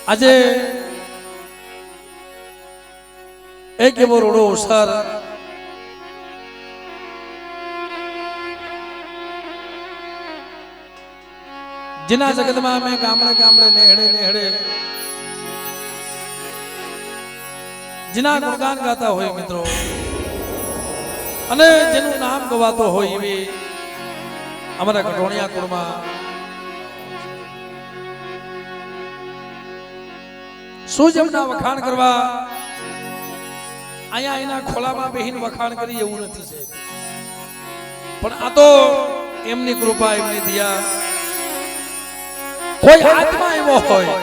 આજે એક એવો રોડો અવસર જેના જગતમાં અમે ગામડે ગામડે નેહડે નેહડે જેના ગુણગાન ગાતા હોય મિત્રો અને જેનું નામ ગવાતો હોય એવી અમારા કટોણિયા કુળમાં શું જેમના વખાણ કરવા અહીંયા એના ખોલામાં બેહીને વખાણ કરી એવું નથી છે, પણ આ તો એમની કૃપા એમની દયા. કોઈ આત્મા એવો હોય,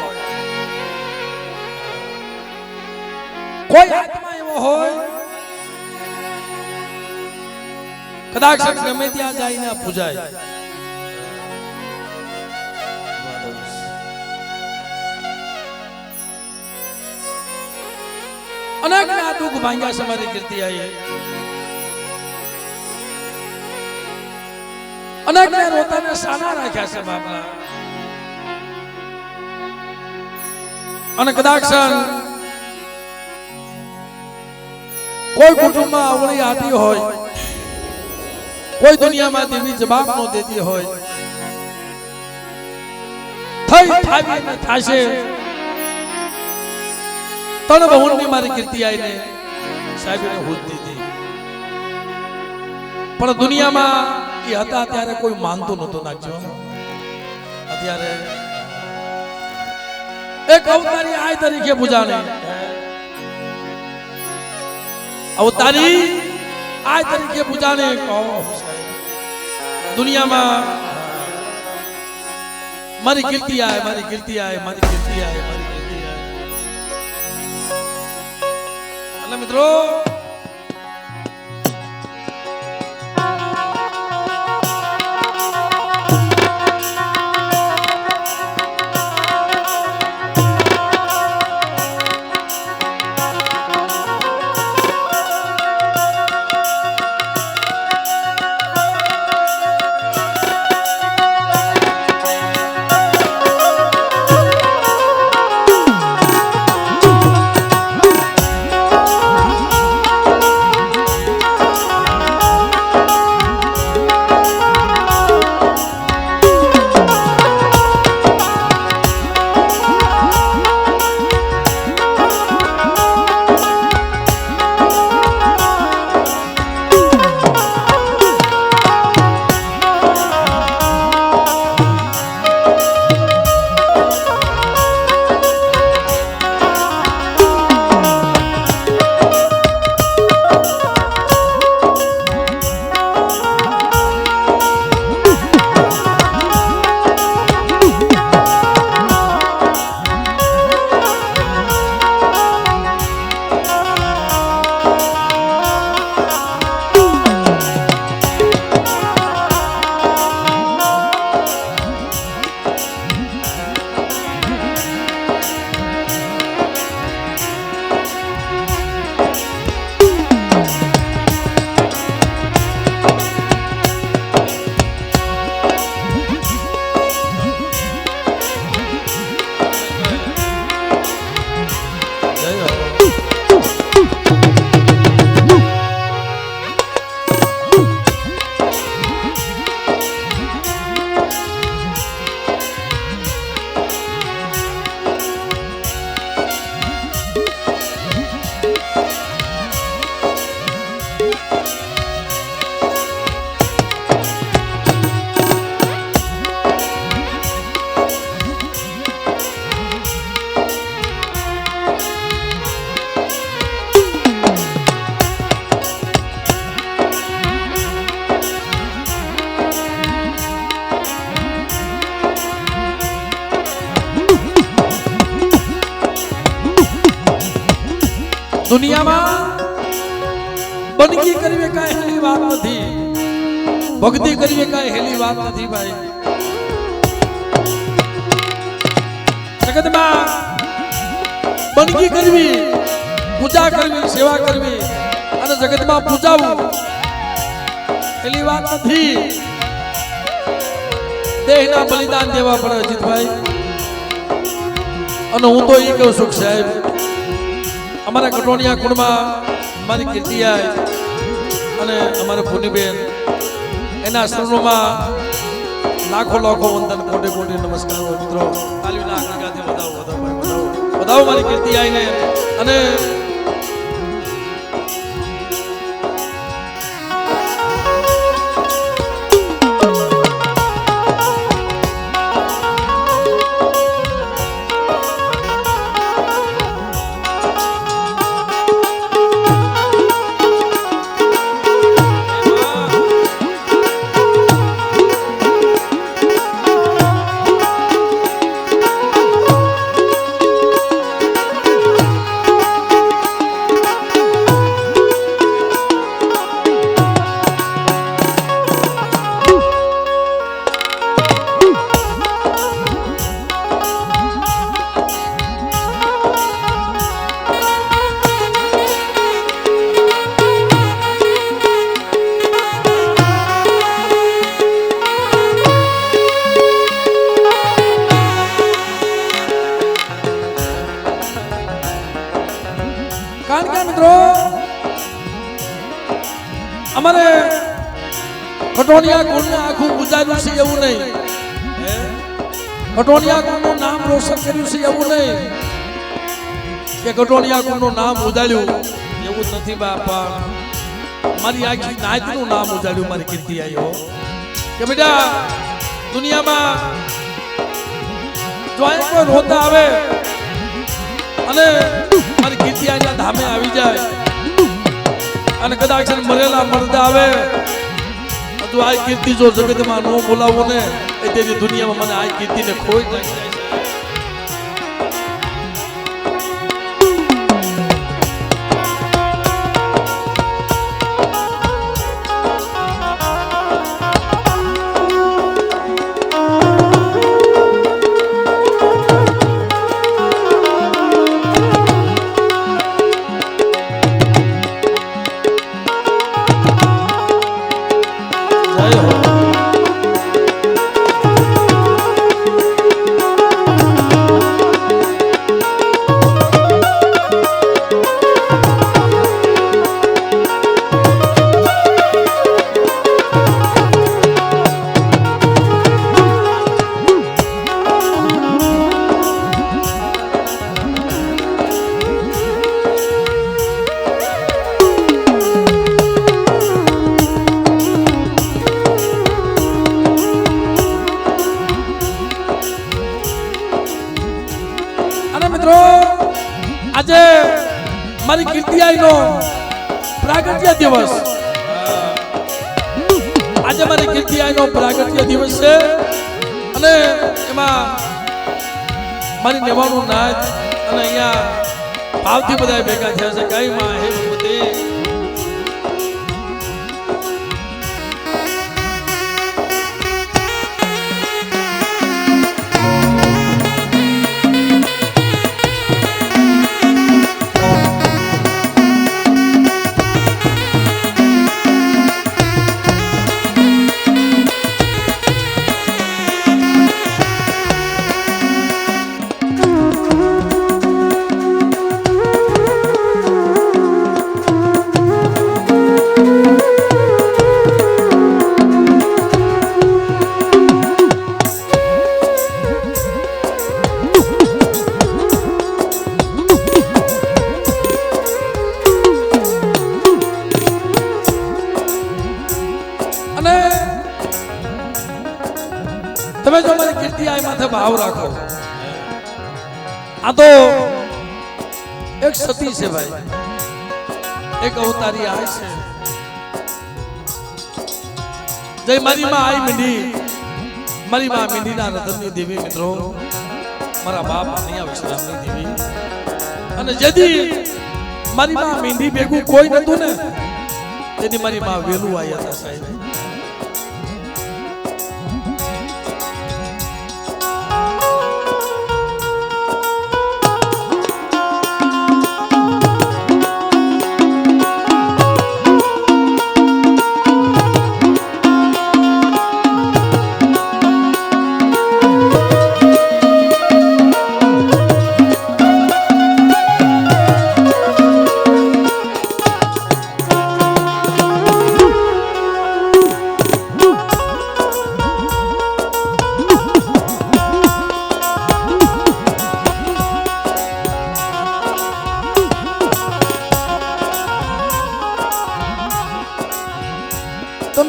કોઈ આત્મા એવો હોય કદાચ ગમે ત્યાં જઈને પૂજાય. અનેક ના દુઃખ ભાંગ્યા છે મારી કીર્તિ આવી, અનેક ને રોતાને સાના રાખ્યા છે બાપના. અને કદાચ કોઈ કુટુંબમાં અવળી આટી હોય, કોઈ દુનિયામાં દેવી જવાબ ન દેતી હોય, થઈ થાવીને થાશે તણ બહુની મારી કીર્તિ આવીને સાહેબને હોદ દીધી. પણ દુનિયામાં એ હતા ત્યારે કોઈ માનતું નહોતું. નાખજો અત્યારે એક અવતારી આ તરીકે પૂજાને, અવતારી આ તરીકે પૂજાને કહો દુનિયામાં મારી કીર્તિ આય, મારી કીર્તિ આય, મારી કીર્તિ આય, મારી કીર્તિ આય. એટલે મિત્રો દુનિયામાં બંદગી કરવી કાંઈ હેલી વાત નથી, ભક્તિ કરવી કાંઈ હેલી વાત નથી ભાઈ. જગતમાં બંદગી કરવી, પૂજા કરવી, સેવા કરવી અને જગતમાં પૂજાવું હેલી વાત નથી. દેહના બલિદાન દેવા પડે અજીતભાઈ. અને હું તો એ કહું છું સાહેબ, અમારા કટોણિયા કુળમાં મારી કીર્તિયાય અને અમારા પુનિબેન એના શરણોમાં લાખો લાખો વંદન, કોટી કોટી નમસ્કારો. મિત્રો તાલીના આગળથી વધાવો મારી કીર્તિયાઈને. અને કારણ કે મિત્રો અમારે કટોણિયા કુળને આખું ગુજાર્યું છે એવું નહીં, કટોણિયા કુળનું નામ રોશન કર્યું છે એવું નહીં, કે કટોણિયા કુળનું નામ ઉજાડ્યું એવું નથી બાપા. મારી આખી નાતનું નામ ઉજાડ્યું મારી કીર્તિ આવ્યો. કે બેટા દુનિયામાં જો કોઈ રોતા આવે અને મારી કીર્તિયાના ધામે આવી જાય અને કદાચ મરેલા મરદા આવે તો આ કીર્તિ જો જગતમાં ન બોલાવો ને એ તેની દુનિયામાં મને આ કીર્તિને ખોઈ જાય. આજે મારી કીર્તિયાઈનો પ્રાગટ્ય દિવસ, આજે મારી કીર્તિયાઈનો પ્રાગટ્ય દિવસ છે અને એમાં મારી નેવાનું નાચ અને અહીંયા ભાવથી બધા ભેગા થયા છે. કઈ માં હે ભગવતી તમે જો મારી કીર્તિયાઈ માથે ભાવ રાખો. આ તો એક સતી છે ભાઈ, એક અવતારી આય છે. જય મારી માં આઈ મીંડી, મારી માં મીંડીના રતનની દેવી. મિત્રો મારા બાપ અહીંયા વિશ્રામની દેવી. અને જેથી મારી માં મીંડી ભેગું કોઈ નતું ને તેથી મારી માં વેલું આવ્યા હતા સાહેબ.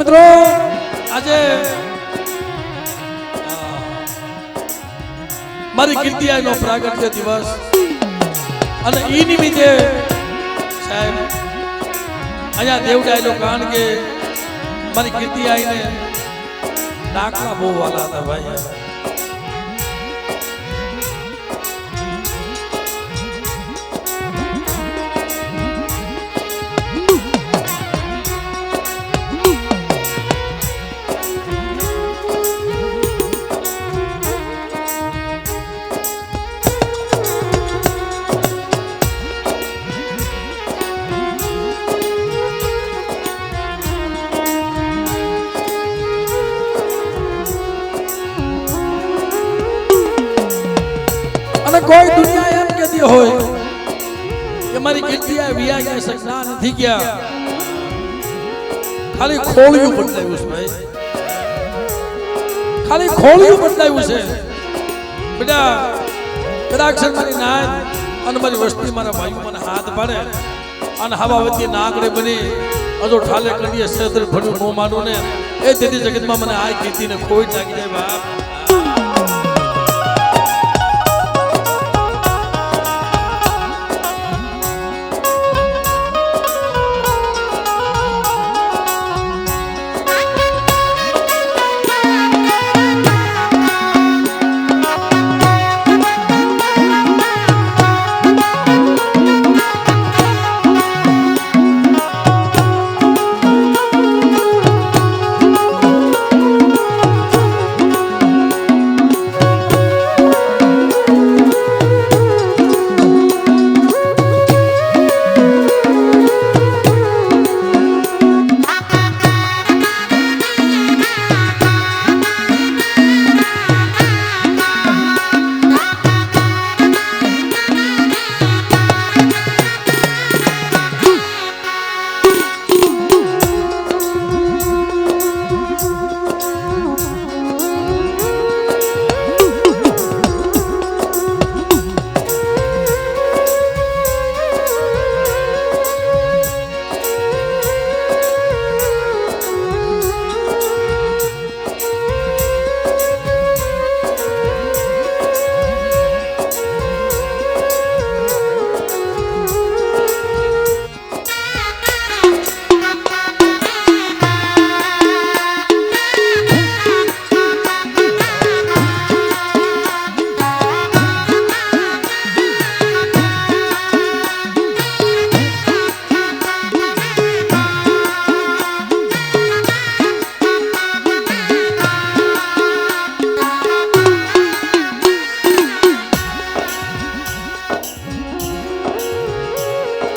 મિત્રો આજે મારી કીર્તિઆઈનો પ્રાગટ્ય દિવસ અને ઈ નિમિત્તે સાહેબ અહીંયા દેવડાયેલો કારણ કે મારી કીર્તિઆઈને ડાકલા બહુ વાલા હતા ભાઈ. અને કોઈ દુનિયા એમ કહેતી હોય કે મારી કીર્તિઆઈ વિયા ગયા સગના નથી ગયા, ખાલી ખોળિયું બદલાયું છે ભાઈ, ખાલી ખોળિયું બદલાયું છે બેટા. કદાચ મારી નાય અને મારી વસ્તી મારા ભાઈઓ મને હાથ પાડે અને હવાવતી નાગડે બની અજો ઠાલે કરીએ સેતર ભણ્યું નો માનું ને એ તેથી જગતમાં મને આ કીર્તિને ખોઈ લાગી જાય બાપ.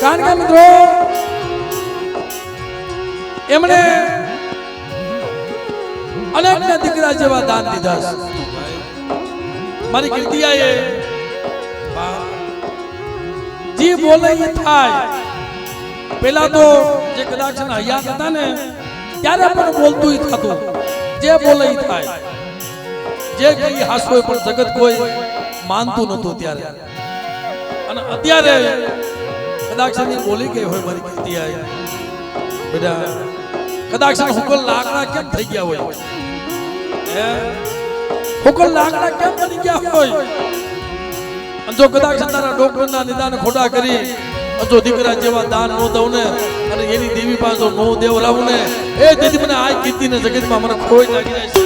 કારણ કે મિત્રો એમણે અનેકના દીકરા જેવા દાન દીધા છે. મારી કીર્તિઆઈએ જી બોલે એ થાય. પેલા તો જે કદાચ હયાત હતા ને ત્યારે પણ બોલતું થતું, જે બોલે એ થાય, જે કઈ હાસો પણ જગત કોઈ માનતું નતું ત્યારે. અને અત્યારે કદાચ બોલી ગઈ હોય મારી કીર્તિઆઈ બેટા, કદાચ હુકલ લાકડા કેમ થઈ ગયા હોય, હુકલ લાકડા કેમ બની ગયા હોય. જો કદાચ તારા ડોક્ટરના નિદાન ખોટા કરી જો દીકરા જેવા દાન નો દઉં ને અને એની દેવી પાસે નો દેવરાવું ને એ તેથી મને આ કીર્તિને જગતમાં મને ખોઈ લાગી જાય છે.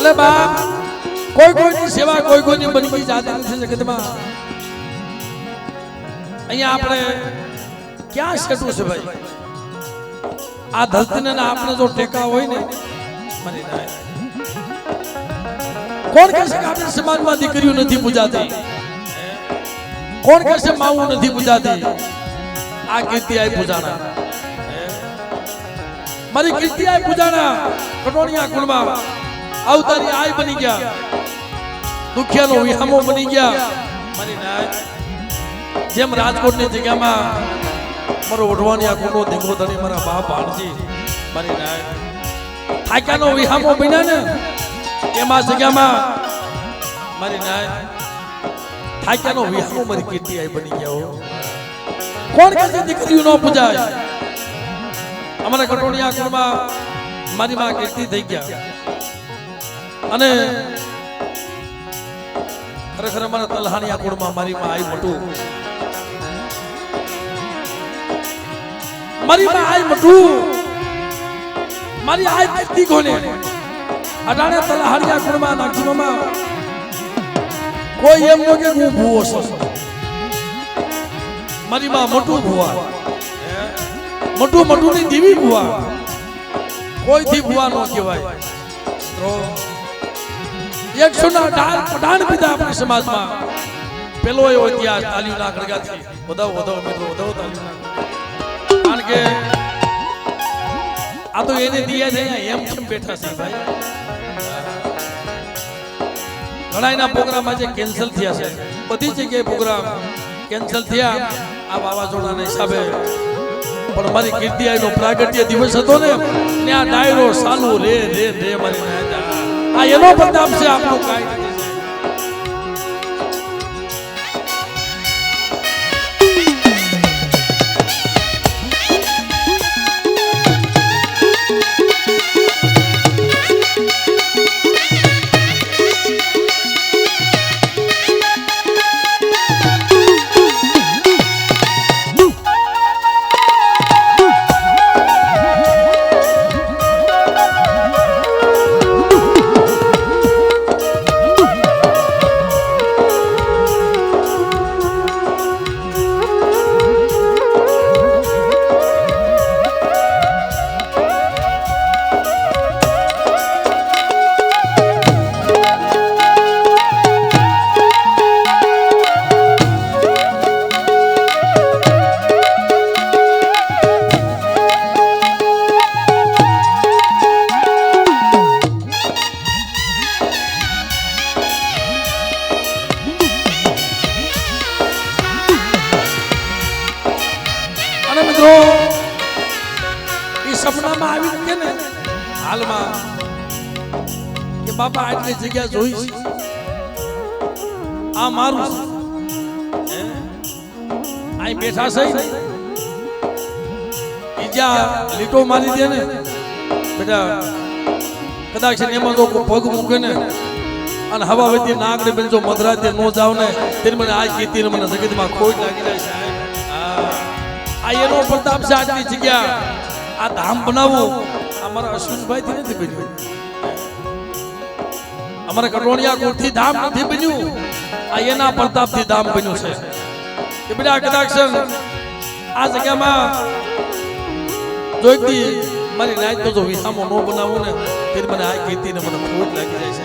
એટલે બાપ કોઈ કોઈની સેવા કોઈ કોઈની બનકી જાતી નથી જગતમાં. અહીંયા આપણે ક્યાં છેટું છે ભાઈ? આ ધરતીને આપણે જો ટેકા હોય ને મરી જાય. કોણ કહે છે કે આપણા સમાજમાં દીકરીઓ નથી પૂજાતી? કોણ કહેશે માવું નથી પૂજાતી? આ કીર્તિ આઈ પૂજાના, મારી કીર્તિ આઈ પૂજાના કટોણિયા કુળમાં અવતારી આઈ બની ગયા, દુખિયાનો વિહામો બની ગયા મારી નાય. જેમ રાજકોટની જગ્યામાં મારો વઢવાણિયા કુળનો દીકરો ધણી મારા બાપ ભાણજી મારી નાય થાક્યાનો વિહામો બન્યા ને, એમાં જગ્યામાં મારી નાય થાક્યાનો વિહામો મારી કીર્તિ આઈ બની ગયા. કોણ કે છે દીકરીઓ નો પૂજાય? અમારા કટોણિયા કુળમાં મારી માં કીર્તિ થઈ ગયા. અને ખરેખર અમારા તલહાણિયા કુળમાં મારી માં આઈ મોટું, મારી માં આઈ મોટું, મારી આઈ કીર્તિ કોને? અટાણે તલહાણિયા કુળમાં નાગજીમાં કોઈ એમ નો કે હું ભૂવો છું, મારી માં મોટું ભૂવા, મોટું મોટું ની દેવી ભૂવા, કોઈ થી ભૂવા નો કહેવાય. 118 પઠાણ પીધા આપણા સમાજમાં. પેલો એવો ઇતિહાસ તાલીઓના ગળગાથી વધાવો વધાવો મિત્રો વધાવો તાલીઓના, કારણ કે આ તો એને દિયા છે એમ કેમ બેઠા છે ભાઈ. ઘણાના પ્રોગ્રામ આજે કેન્સલ થયા છે, બધી જગ્યાએ પ્રોગ્રામ કેન્સલ થયા આ વાવાઝોડાના હિસાબે. પણ મારી કીર્તિ આઈનો પ્રાગટ્ય દિવસ હતો ને, ત્યાં ડાયરો ચાલુ રે રે રે મારી આ એનો પ્રતાપ છે, આપણું કાંઈ નથી. સપનામાં આવી કે ને હાલમાં કે બાપા આટલી જગ્યા જોઈ, આ મારું અહીં બેઠા છે, ઈજા લીટો મારી દે ને બેટા, કદાચ એમાં તો પગ મૂકે ને અને હવા વેતી નાગડી બેન જો મધરાતે નો જાવ ને તેની મને આ કીર્તિ મને જગતમાં ખોટ લાગી જાય છે. આ એનો પ્રતાપ છે. આટલી જગ્યા આ ધામ બનાવવું અમારા અશ્વિનભાઈ થી નથી બન્યું, અમારા કટોણિયા કુળથી ધામ નથી બન્યું, આ એના પ્રતાપથી ધામ બન્યું છે. કે બેટા કદાચ આ જગ્યામાં જોઈતી મારી રાત તો જો વિસામો નો બનાવું ને તે મને આ કીર્તિ ને મને ખોટ લાગી જાય છે.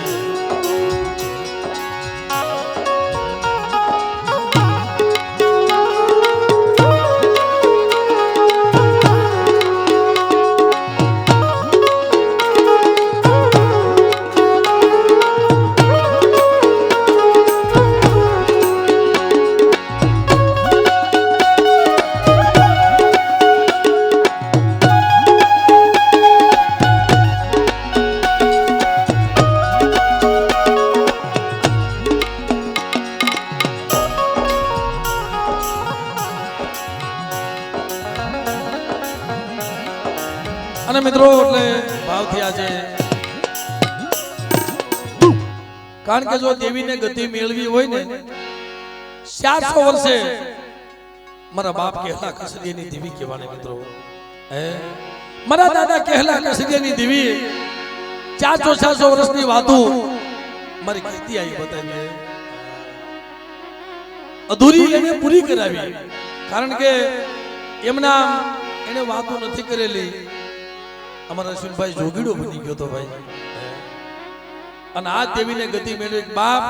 અને મિત્રો એટલે ભાવથી આજે, કારણ કે જો દેવીને ગતિ મેળવી હોય ને 400 વર્ષે મારા બાપ કહેલા કસરીની દેવી કહેવાને મિત્રો, મારા દાદા કહેલા કસરીની દેવી 400 વર્ષની વાતો મારી કીર્તિ આવી બતાવી, અધૂરી એને પૂરી કરાવી. કારણ કે એમના એને વાતો નથી કરેલી. અમારા અશ્વિનભાઈ જોગીડો બની ગયો તો ભાઈ, અને આ દેવીને ગતિ મેળવી. બાપ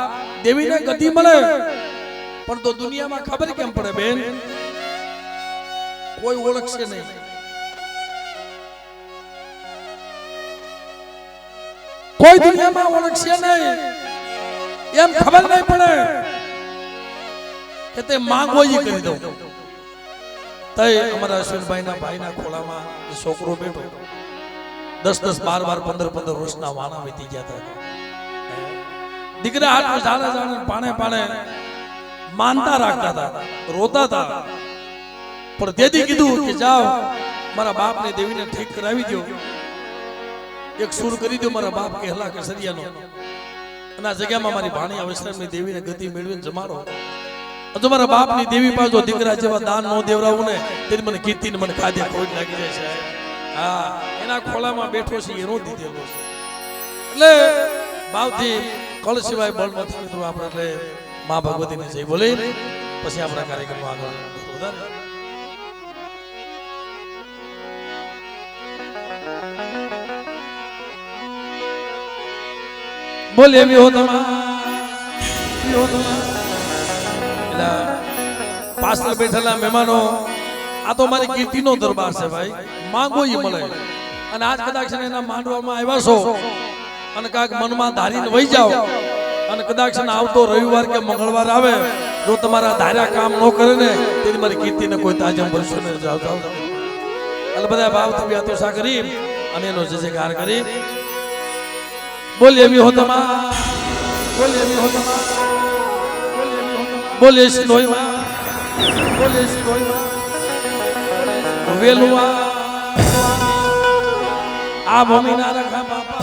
દેવીને ગતિ મળે પણ તો દુનિયામાં ખબર કેમ પડે બેન? કોઈ ઓળખશે નહીં. કોઈ દુનિયામાં ઓળખશે નહીં. એમ ખબર નહીં પડે કે તે માંગો ઈ કરી દઉં. તય અમારા અશ્વિનભાઈના ભાઈના ખોળામાં છોકરો બેઠો 10-10, 12-12, 15-15 વર્ષના વાણા વીતી ગયા હતા. દીકરા હાથ ઝાડે ઝાડે પાણે પાણે માનતા રાખતા હતા, રોતા હતા. પણ દેદી કીધું કે જાઓ મારા બાપને દેવીને ઠીક કરાવી દો, એક સુર કરી દો મારા બાપ કહેલા કેસરિયાનો, અને આ જગ્યામાં મારી ભાણી અવસરની દેવીને ગતિ મેળવીને જમાડો. જો મારા બાપની દેવી પાછો દીકરા જેવા દાન નો દેવરાવું ને તેની મને કીર્તિને મને ખાધે ખોટ લાગી જાય છે. હા, એના ખોલામાં બેઠો છે એનો દીધેલો છે. એટલે ભાવથી કળ સિવાય બળ નથી મિત્રો આપણે. એટલે માં ભગવતીને જય બોલી પછી આપણા કાર્યક્રમમાં આગળ વધારે. બોલે એવી હો પાછળ બેઠેલા મહેમાનો, આ તો મારી કીર્તિનો દરબાર છે ભાઈ. માંગો ઈ મળે. અને આજ કદાચ એના માંડવામાં આવ્યા છો અને કાંઈક મનમાં ધારીને વહી જાઓ અને કદાચ આવતો રવિવાર કે મંગળવાર આવે, જો તમારા ધાર્યા કામ ન કરે ને તેની મારી કીર્તિને કોઈ તાજમ ભરશો ને જાવ. એટલે બધા ભાવથી વ્યાતોષા કરી અને એનો જયકાર કરી. બોલે એવી હો તમા, બોલે એવી હો તમા, બોલે શિનોઈમાં, બોલે શિનોઈમાં વેલુઆ આ ભૂમિના રખા બાપા,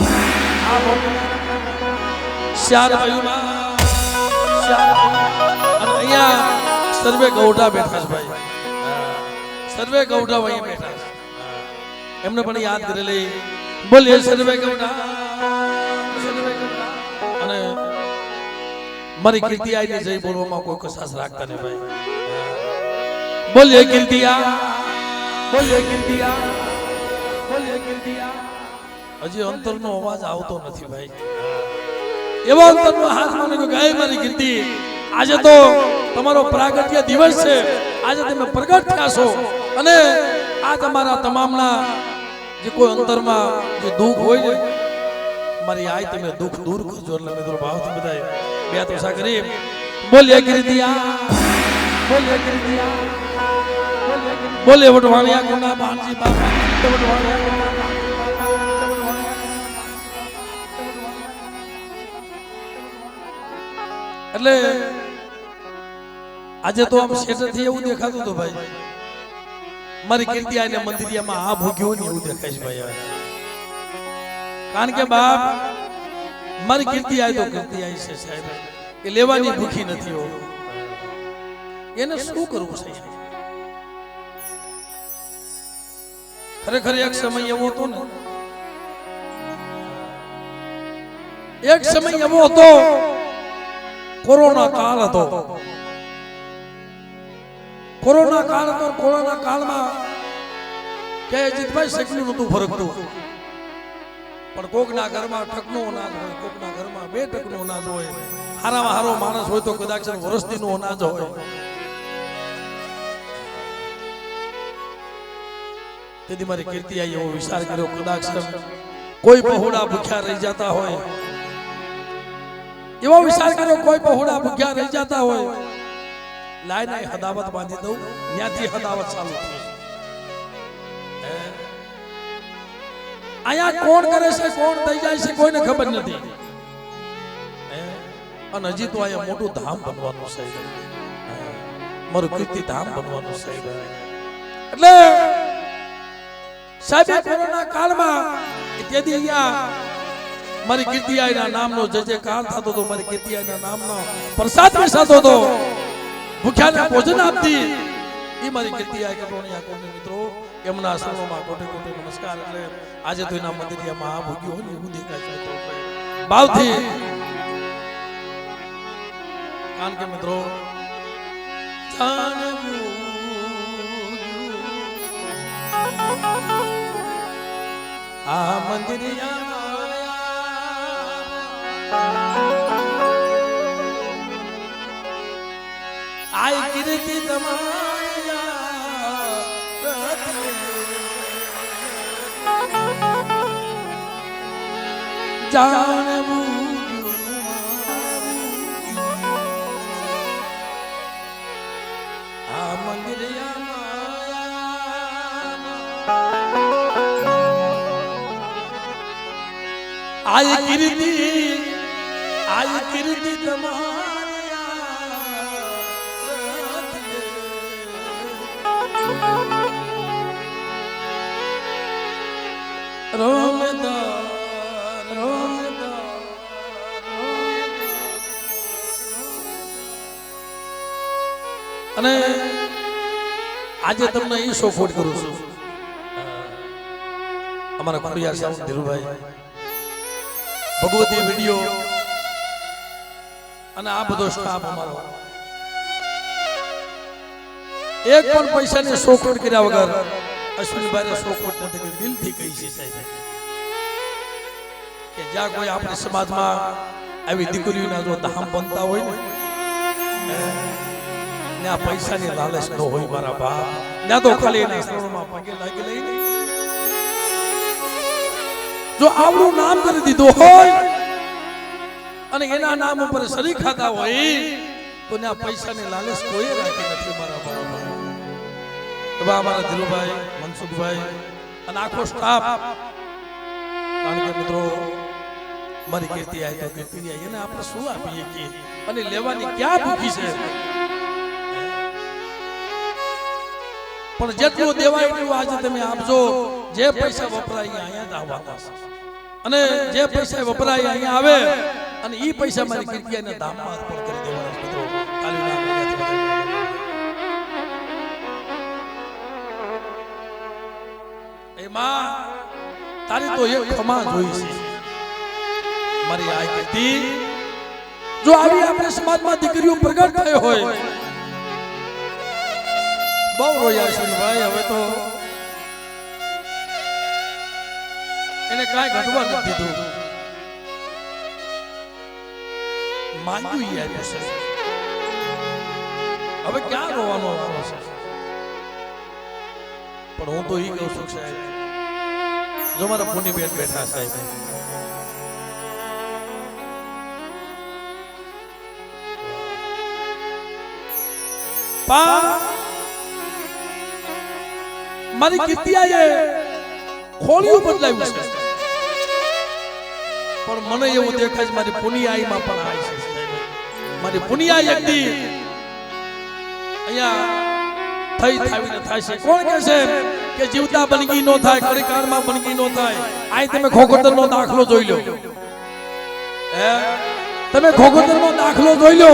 આ ભૂમિના શાર ભાઈમાં શાર. અને અહીંયા સર્વે ગૌઢા બેઠા છે ભાઈ, સર્વે ગૌઢા અહીંયા બેઠા છે. એમને પણ યાદ કરેલી. બોલે સર્વે ગૌઢા. અને મારી કીર્તિ આઈને જઈ બોલવામાં કોઈ કસાસ રાખતા ને ભાઈ. બોલે કીર્તિયા, બોલે કીર્તિયા, બોલે કીર્તિયા. હજી અંતરનો અવાજ આવતો નથી ભાઈ. એવો અંતરનો હાથ મને કે ગાય મારી કીર્તિ, આજે તો તમારો પ્રાગટ્ય દિવસ છે, આજે તમે પ્રગટ થયા છો અને આ તમારા તમામના જે કોઈ અંતરમાં જે દુઃખ હોય ને મારી આય તમે દુઃખ દૂર કરજો. એટલે મિત્રો ભાવથી બધા બે તોષા કરી. બોલે કીર્તિયા, બોલે કીર્તિયા, બોલે વટવાણિયા ગુના બાણજી બાપા, વટવાણિયા ગુના. એટલે આજે તો આમ શેઠથી એવું દેખાતું હતું ભાઈ, મારી કીર્તિ આને મંદિરિયામાં આ ભૂગ્યું ને એવું દેખાય છે ભાઈ. કારણ કે બાપ મારી કીર્તિ આવી તો કીર્તિ આવી છે સાહેબ, એ લેવાની ભૂખી નથી હો. એને શું કરવું છે? ખરેખર એક સમય એવો હતો ને, એક સમય એવો હતો, કોરોના કાળ હતો. કોરોના કાળ હતો. કોરોના કાળમાં કે અજીતભાઈ સકલું નતું ફરકતું, પણ કોકના ઘરમાં ટકનું અનાજ હોય, કોકના ઘરમાં 2 ટકનું અનાજ હોય. હારામાં હારો માણસ હોય તો કદાચ વર્ષદીનું અનાજ હોય. તેથી મારી કીર્તિ આઈ એવો વિચાર કર્યો, કદાચ કોઈ પહોળા ભૂખ્યા રહી જતા હોય, એવો વિચાર કર્યો કોઈ પહોળા ભૂખ્યા રહી જતા હોય, લાઈને હદાવત બાંધી દઉં, ત્યાંથી હદાવત ચાલુ થઈ. આયા કોણ કરે છે, કોણ થઈ જાય છે કોઈને ખબર નથી. અને હજી તો આયા મોટું ધામ બનવાનું છે, મારું કીર્તિ ધામ બનવાનું છે. એટલે સાહેબ કોરોના કાળમાં તેથી અહીંયા મારી કીર્તિ આઈના નામનો જયજયકાર થતો હતો, મારી કીર્તિ આઈના નામનો પ્રસાદ વેચાતો હતો, ભૂખ્યાને ભોજન આપતી એ મારી કીર્તિ આઈ કટોણિયા કોને મિત્રો એમના શરણોમાં કોટે કોટે નમસ્કાર. એટલે આજે તો એના મંદિરિયામાં આ ભોગ્યું હોય ને એવું દેખાય છે ભાવથી. કારણ કે મિત્રો આ મંદિરિયા આય કીર્તિ તમારી જાણવું આ મંદિર આય કીર્તિ તમારી અને આજે તમને એ સપોર્ટ કરું છું અમારા ખોડિયાર સાહેબ ધીરુભાઈ ભગવતી વિડીયો અને આ બધો સ્ટાફ અમારો એક પણ પૈસાની સોખવટ કર્યા વગર અશ્વિનભાઈ સોખવટ નથી કરી દિલથી કહી છે સાહેબ કે જ્યાં કોઈ આપણા સમાજમાં આવી દીકરીઓના જો ધામ બનતા હોય ને આ પૈસાની લાલચ ન હોય મારા બાપ ત્યાં તો ખાલી એના શરણમાં પગે લાગી લઈને જો આવડું નામ કરી દીધું હોય અને એના નામ ઉપર સરી ખાતા હોય તો ને આ પૈસાની લાલચ કોઈ રાખી નથી મારા બાપ અમારા ધીરુભાઈ મનસુખભાઈ અને આખો સ્ટાફ કારણ કે મિત્રો મારી કીર્તિ આવી તો કીર્તિ આવી એને આપણે શું આપીએ કે અને લેવાની ક્યાં ભૂખી છે પણ જેટલું દેવાય એટલું આજે તમે આપજો જે પૈસા વપરાય અહીંયા જ આવવાના છે અને જે પૈસા વપરાય અહીંયા આવે અને એ પૈસા મારી કીર્તિને દામમાં અર્પણ કરી દેવાના મિત્રો એમાં તારી તો એક ખમા જોઈ છે મારી આ કીર્તિ જો આવી આપણે સમાજમાં દીકરીઓ પ્રગટ થઈ હોય બહુ રોયા છે ભાઈ હવે તો એને કાંઈ ઘટવા નથી દીધું માંગ્યું ઈ આપ્યું છે હવે ક્યાં રોવાનો વારો છે પણ હું તો ઈ કહું છું સાહેબ જો મારા પુની બેન બેઠા સાહેબ મારી કીર્તિયાએ ખોળિયું બદલાવ્યું છે પણ મને એવું દેખાય છે મારી પુનિયાઈમાં પણ આવી છે મારી પુનિયાઈ એકદી અહીંયા થઈ થાવીને થાય છે કોણ કહે છે કે જીવતા બનગી નો થાય કડીકારમાં બનગી નો થાય આય તમે ખોખોતરનો દાખલો જોઈ લો તમે ખોખોતરનો દાખલો જોઈ લો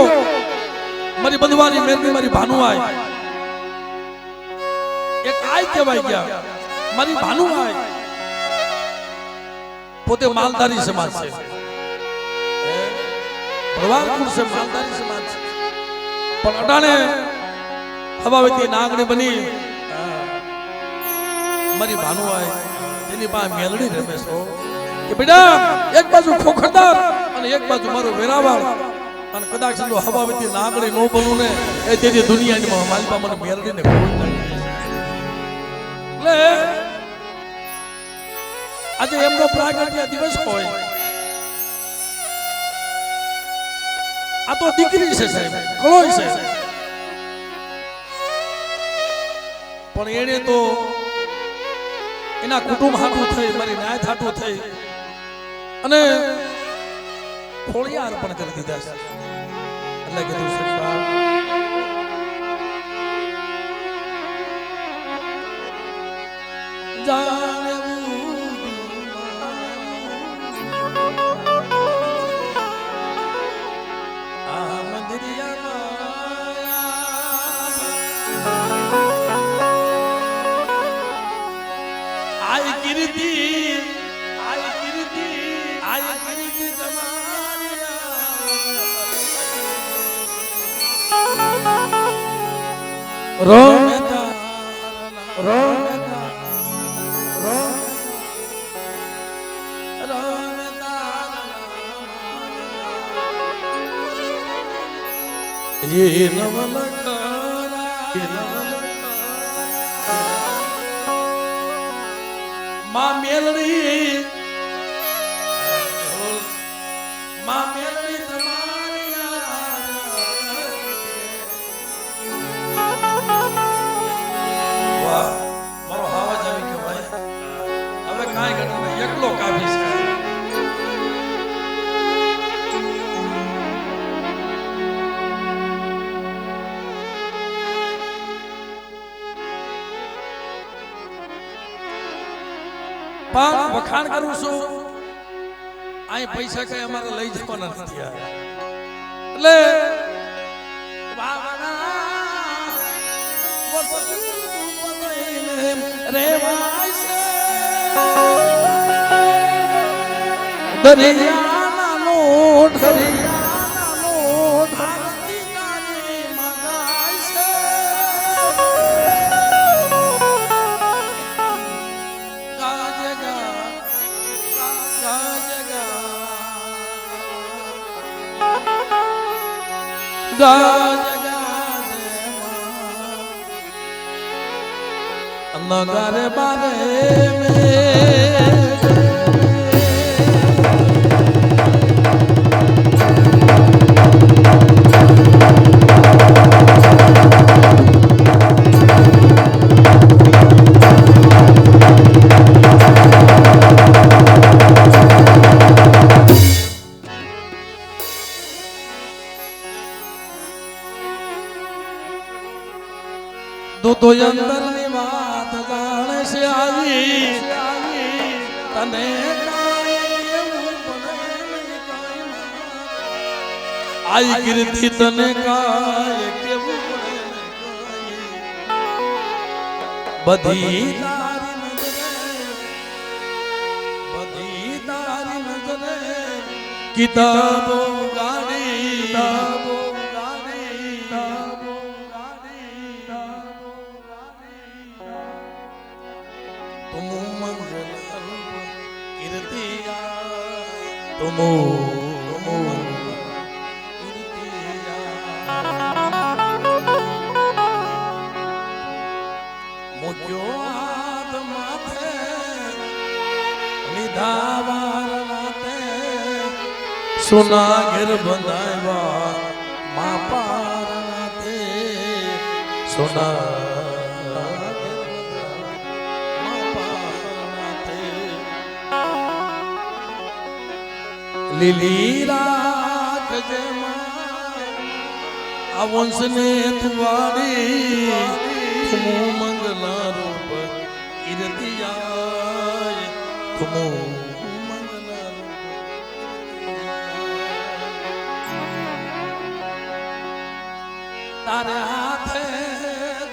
મારી બંધવાની મેરની મારી ભાનુઆઈ એક આય કહેવાય ગયા મારી ભાનુઆઈ પોતે માલધારી સમાજ છે ભરવાડપુર છે માલધારી સમાજ છે પણ અટાણે હવાવેતી નાગણી બની મારી ભાનુઆઈ તેની પાસે મેલડી રમે છો કે બેટા એક બાજુ ખોખરદાર અને એક બાજુ મારો વેરાવાળ અને કદાચ જો હવાવેતી નાગણી નો બનું ને એ તેથી દુનિયાની મારી પાસે મને મેલડીને ખોઈ નાખી એટલે આજે એમનો પ્રાગટ્ય દિવસ હોય આ તો દીકરી છે સાહેબ કળોય છે પણ એને તો એના કુટુંબ હાટું થઈ મારી ન્યાય હાટું થઈ અને ખોળિયા અર્પણ કરી દીધા છે એટલે કીધું છે ये नवलखा માં મેલડી માં મેલડી તમારી વાહ મારો હાવા જ આવી ગયો ભાઈ હવે કાંઈ ઘટના નહીં એકલો કાફી છે પણ વખાણ કરું છું આ પૈસા કઈ અમારે લઈ જવાના નથી એટલે દરિયાના લોટ દરિયાના લોટ આરતી તારી મગાય છે नगर बारे तो अंदर ની વાત જાણે છે આવી તને કાય કેવું પડે કાય આઈ કીર્તિ તને કાય કેવું પડે બધી તારી નજરે કિતાબો ગાડી तुमो मुक्यो हाथ माथे निधावार नाते सुना गिर बंधावा माँ पार नाते सुना લીલી રાખજે આ વંશને તુવાડી તુમો મંગલા રૂપ કીર્તિયાય તુમો મંગલા રૂપ તારે હાથે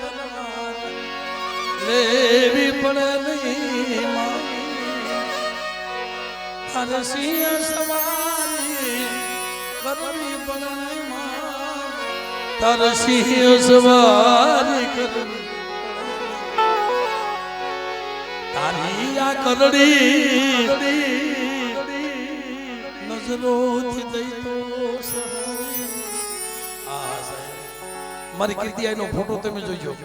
તલવાર લેવી પડે નહીં તારે સિંહ સવારી કરવી પડે તારે સિંહ સવારી કરવી તારી આ કરડી નજરોથી દઈ તો મારી કીર્તિ આઈનો ફોટો તમે જોજો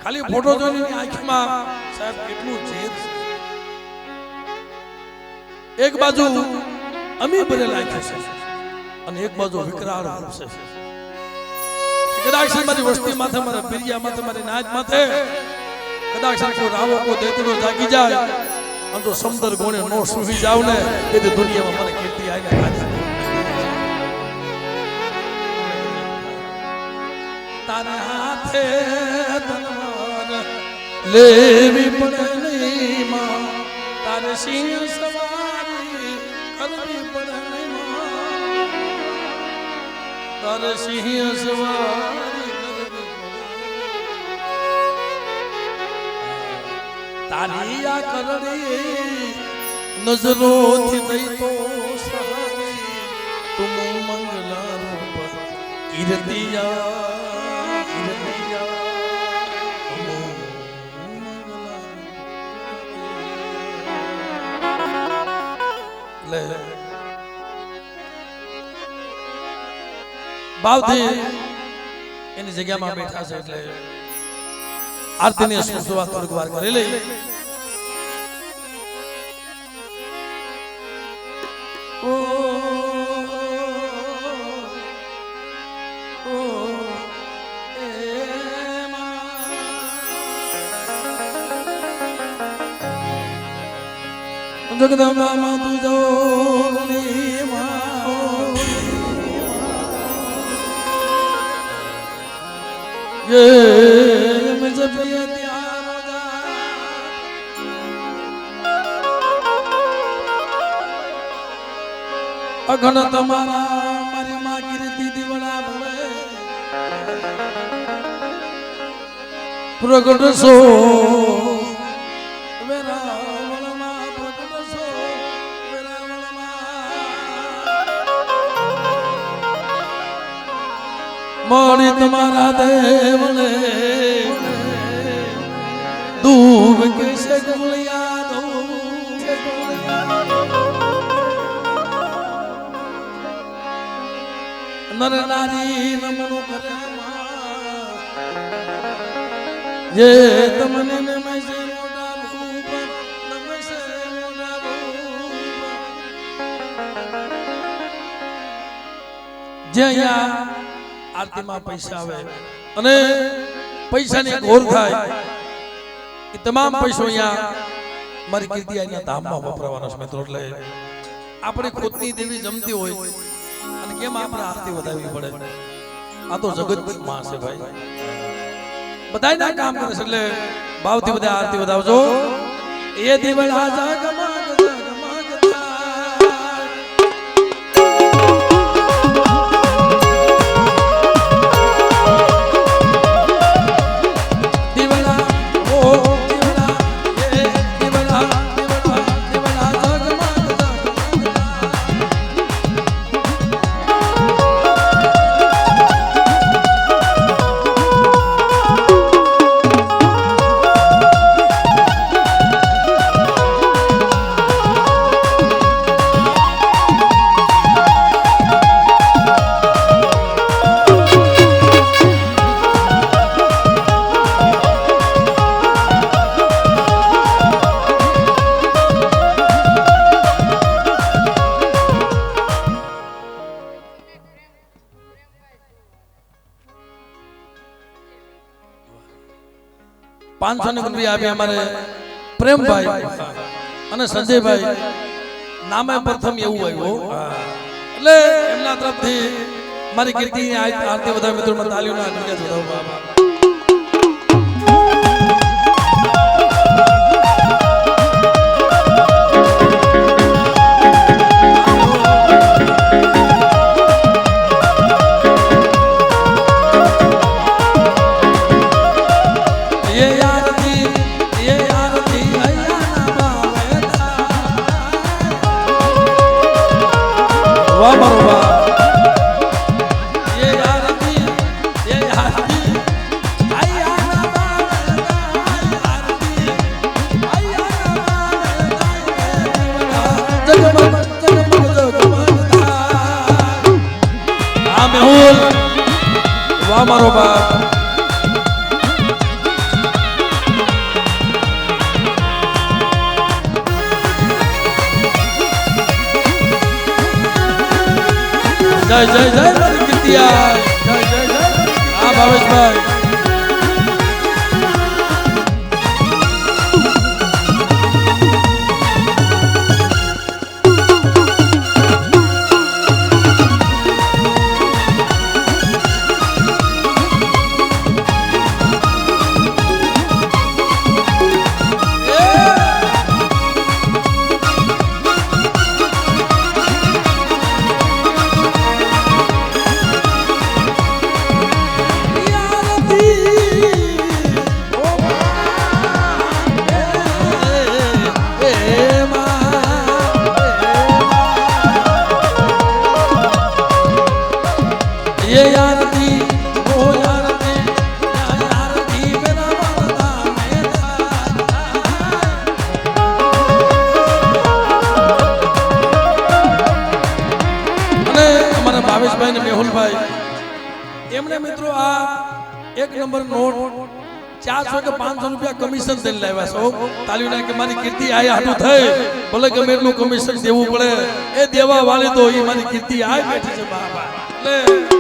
ખાલી ફોટો જોઈને આંખમાં સાહેબ કેટલું ચેત છે એક બાજુ અમી ભરેલા છે અને એક બાજુ વિકરાળ છે કદાચ મારી વસ્તી માથે મારા પિરિયા માથે મારી નાચ માથે કદાચ કોઈ રાવો કો દેતરો જાગી જાય અને તો સમદર ગોણે નો સુવી જાવ ને એ દુનિયામાં મને કીર્તિ આઈને રાજા તારે હાથે તલવાર લેવી પડે નહીં માં તારે સિંહ સવારી કરવી પડે નહીં તારે સિંહ સવારી કરવી તારી આ કરડી નજરોથી દઈ તો સહારી તુમ મંગલા રૂપ કીર્તિયા ભાવથી એની જગ્યામાં બેઠા છે એટલે આરતીની શરૂઆત થોડીક વાર કરી લઈ. જગદંબા માં તું જોગણી માં ये मुझे प्रिय अघन तुम्हारा मारी माँ कीर्ति दीवना भवे प्रगट सो मोरी तुम्हारा देवले दूब कैसे गुलिया दो नर नारी नमनो करे ये तमने में से मोटा भूप नम से मोटा भूप जया आरती में पैसा आवे अने पैसा ने घोर थाय कि तमाम पैसो यहाँ मारी कीर्ति अहींया धाम में वपरावानो छे मित्रों એટલે આપણે ખુદની દેવી જમતી હોય અને કેમ આપણે આરતી વધારવી પડે આ તો જગતની માં છે ભાઈ બધાયના કામ કરે છે એટલે ભાવથી બધા આરતી વધાવજો એ દીવડા જગમગ ₹500 આપી અમારે પ્રેમભાઈ અને સંજયભાઈ નામે પ્રથમ એવું આવ્યું એટલે એમના તરફથી મારી કીર્તિની આરતી બધા મિત્રોમાં તાલીઓના ગણ્યા વધાવવા મારો બાપ જય જય જય મારી કીર્તિયા જય જય જય આ ભાવેશભાઈ ભાવેશભાઈ ને મેહુલભાઈ એમને મિત્રો આ એક નંબર નોટ 400 કે 500 રૂપિયા કમિશન દઈને લાવ્યા છો તાલીના કે મારી કીર્તિ આયા હાટું થઈ ભલે ગમે એટલું કમિશન દેવું પડે એ દેવા વાળી તો એ મારી કીર્તિ આ બેઠી છે બાબા એટલે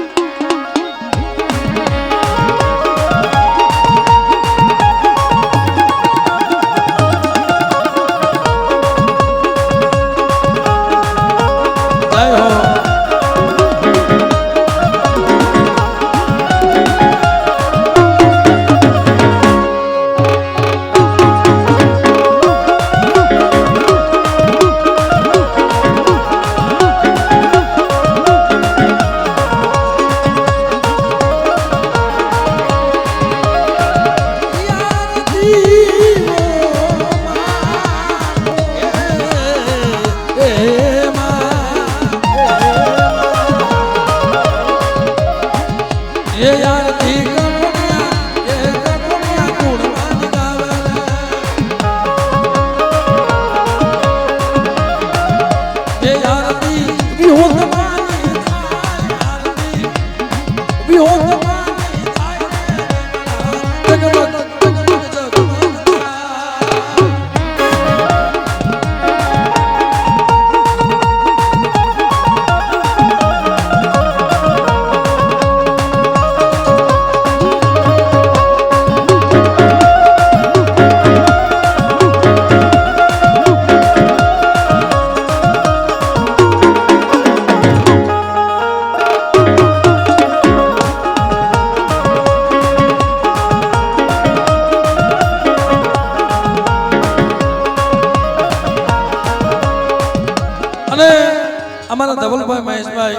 અમારા ધવલભાઈ મહેશભાઈ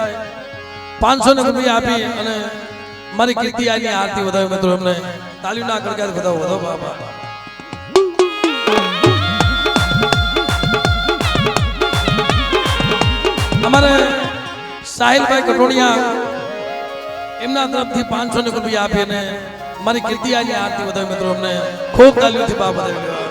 500 રૂપિયા આપી અને મારી કીર્તિ આની આરતી વધાવી મિત્રો એમને તાલીઓ ના કરકે વધાવો વધાવો બાબા અમારે સાહિલભાઈ કટોડિયા એમના તરફથી 500 રૂપિયા આપી અને મારી કીર્તિ આની આરતી વધાવી મિત્રો એમને ખૂબ તાલીઓથી બાબા વધાવી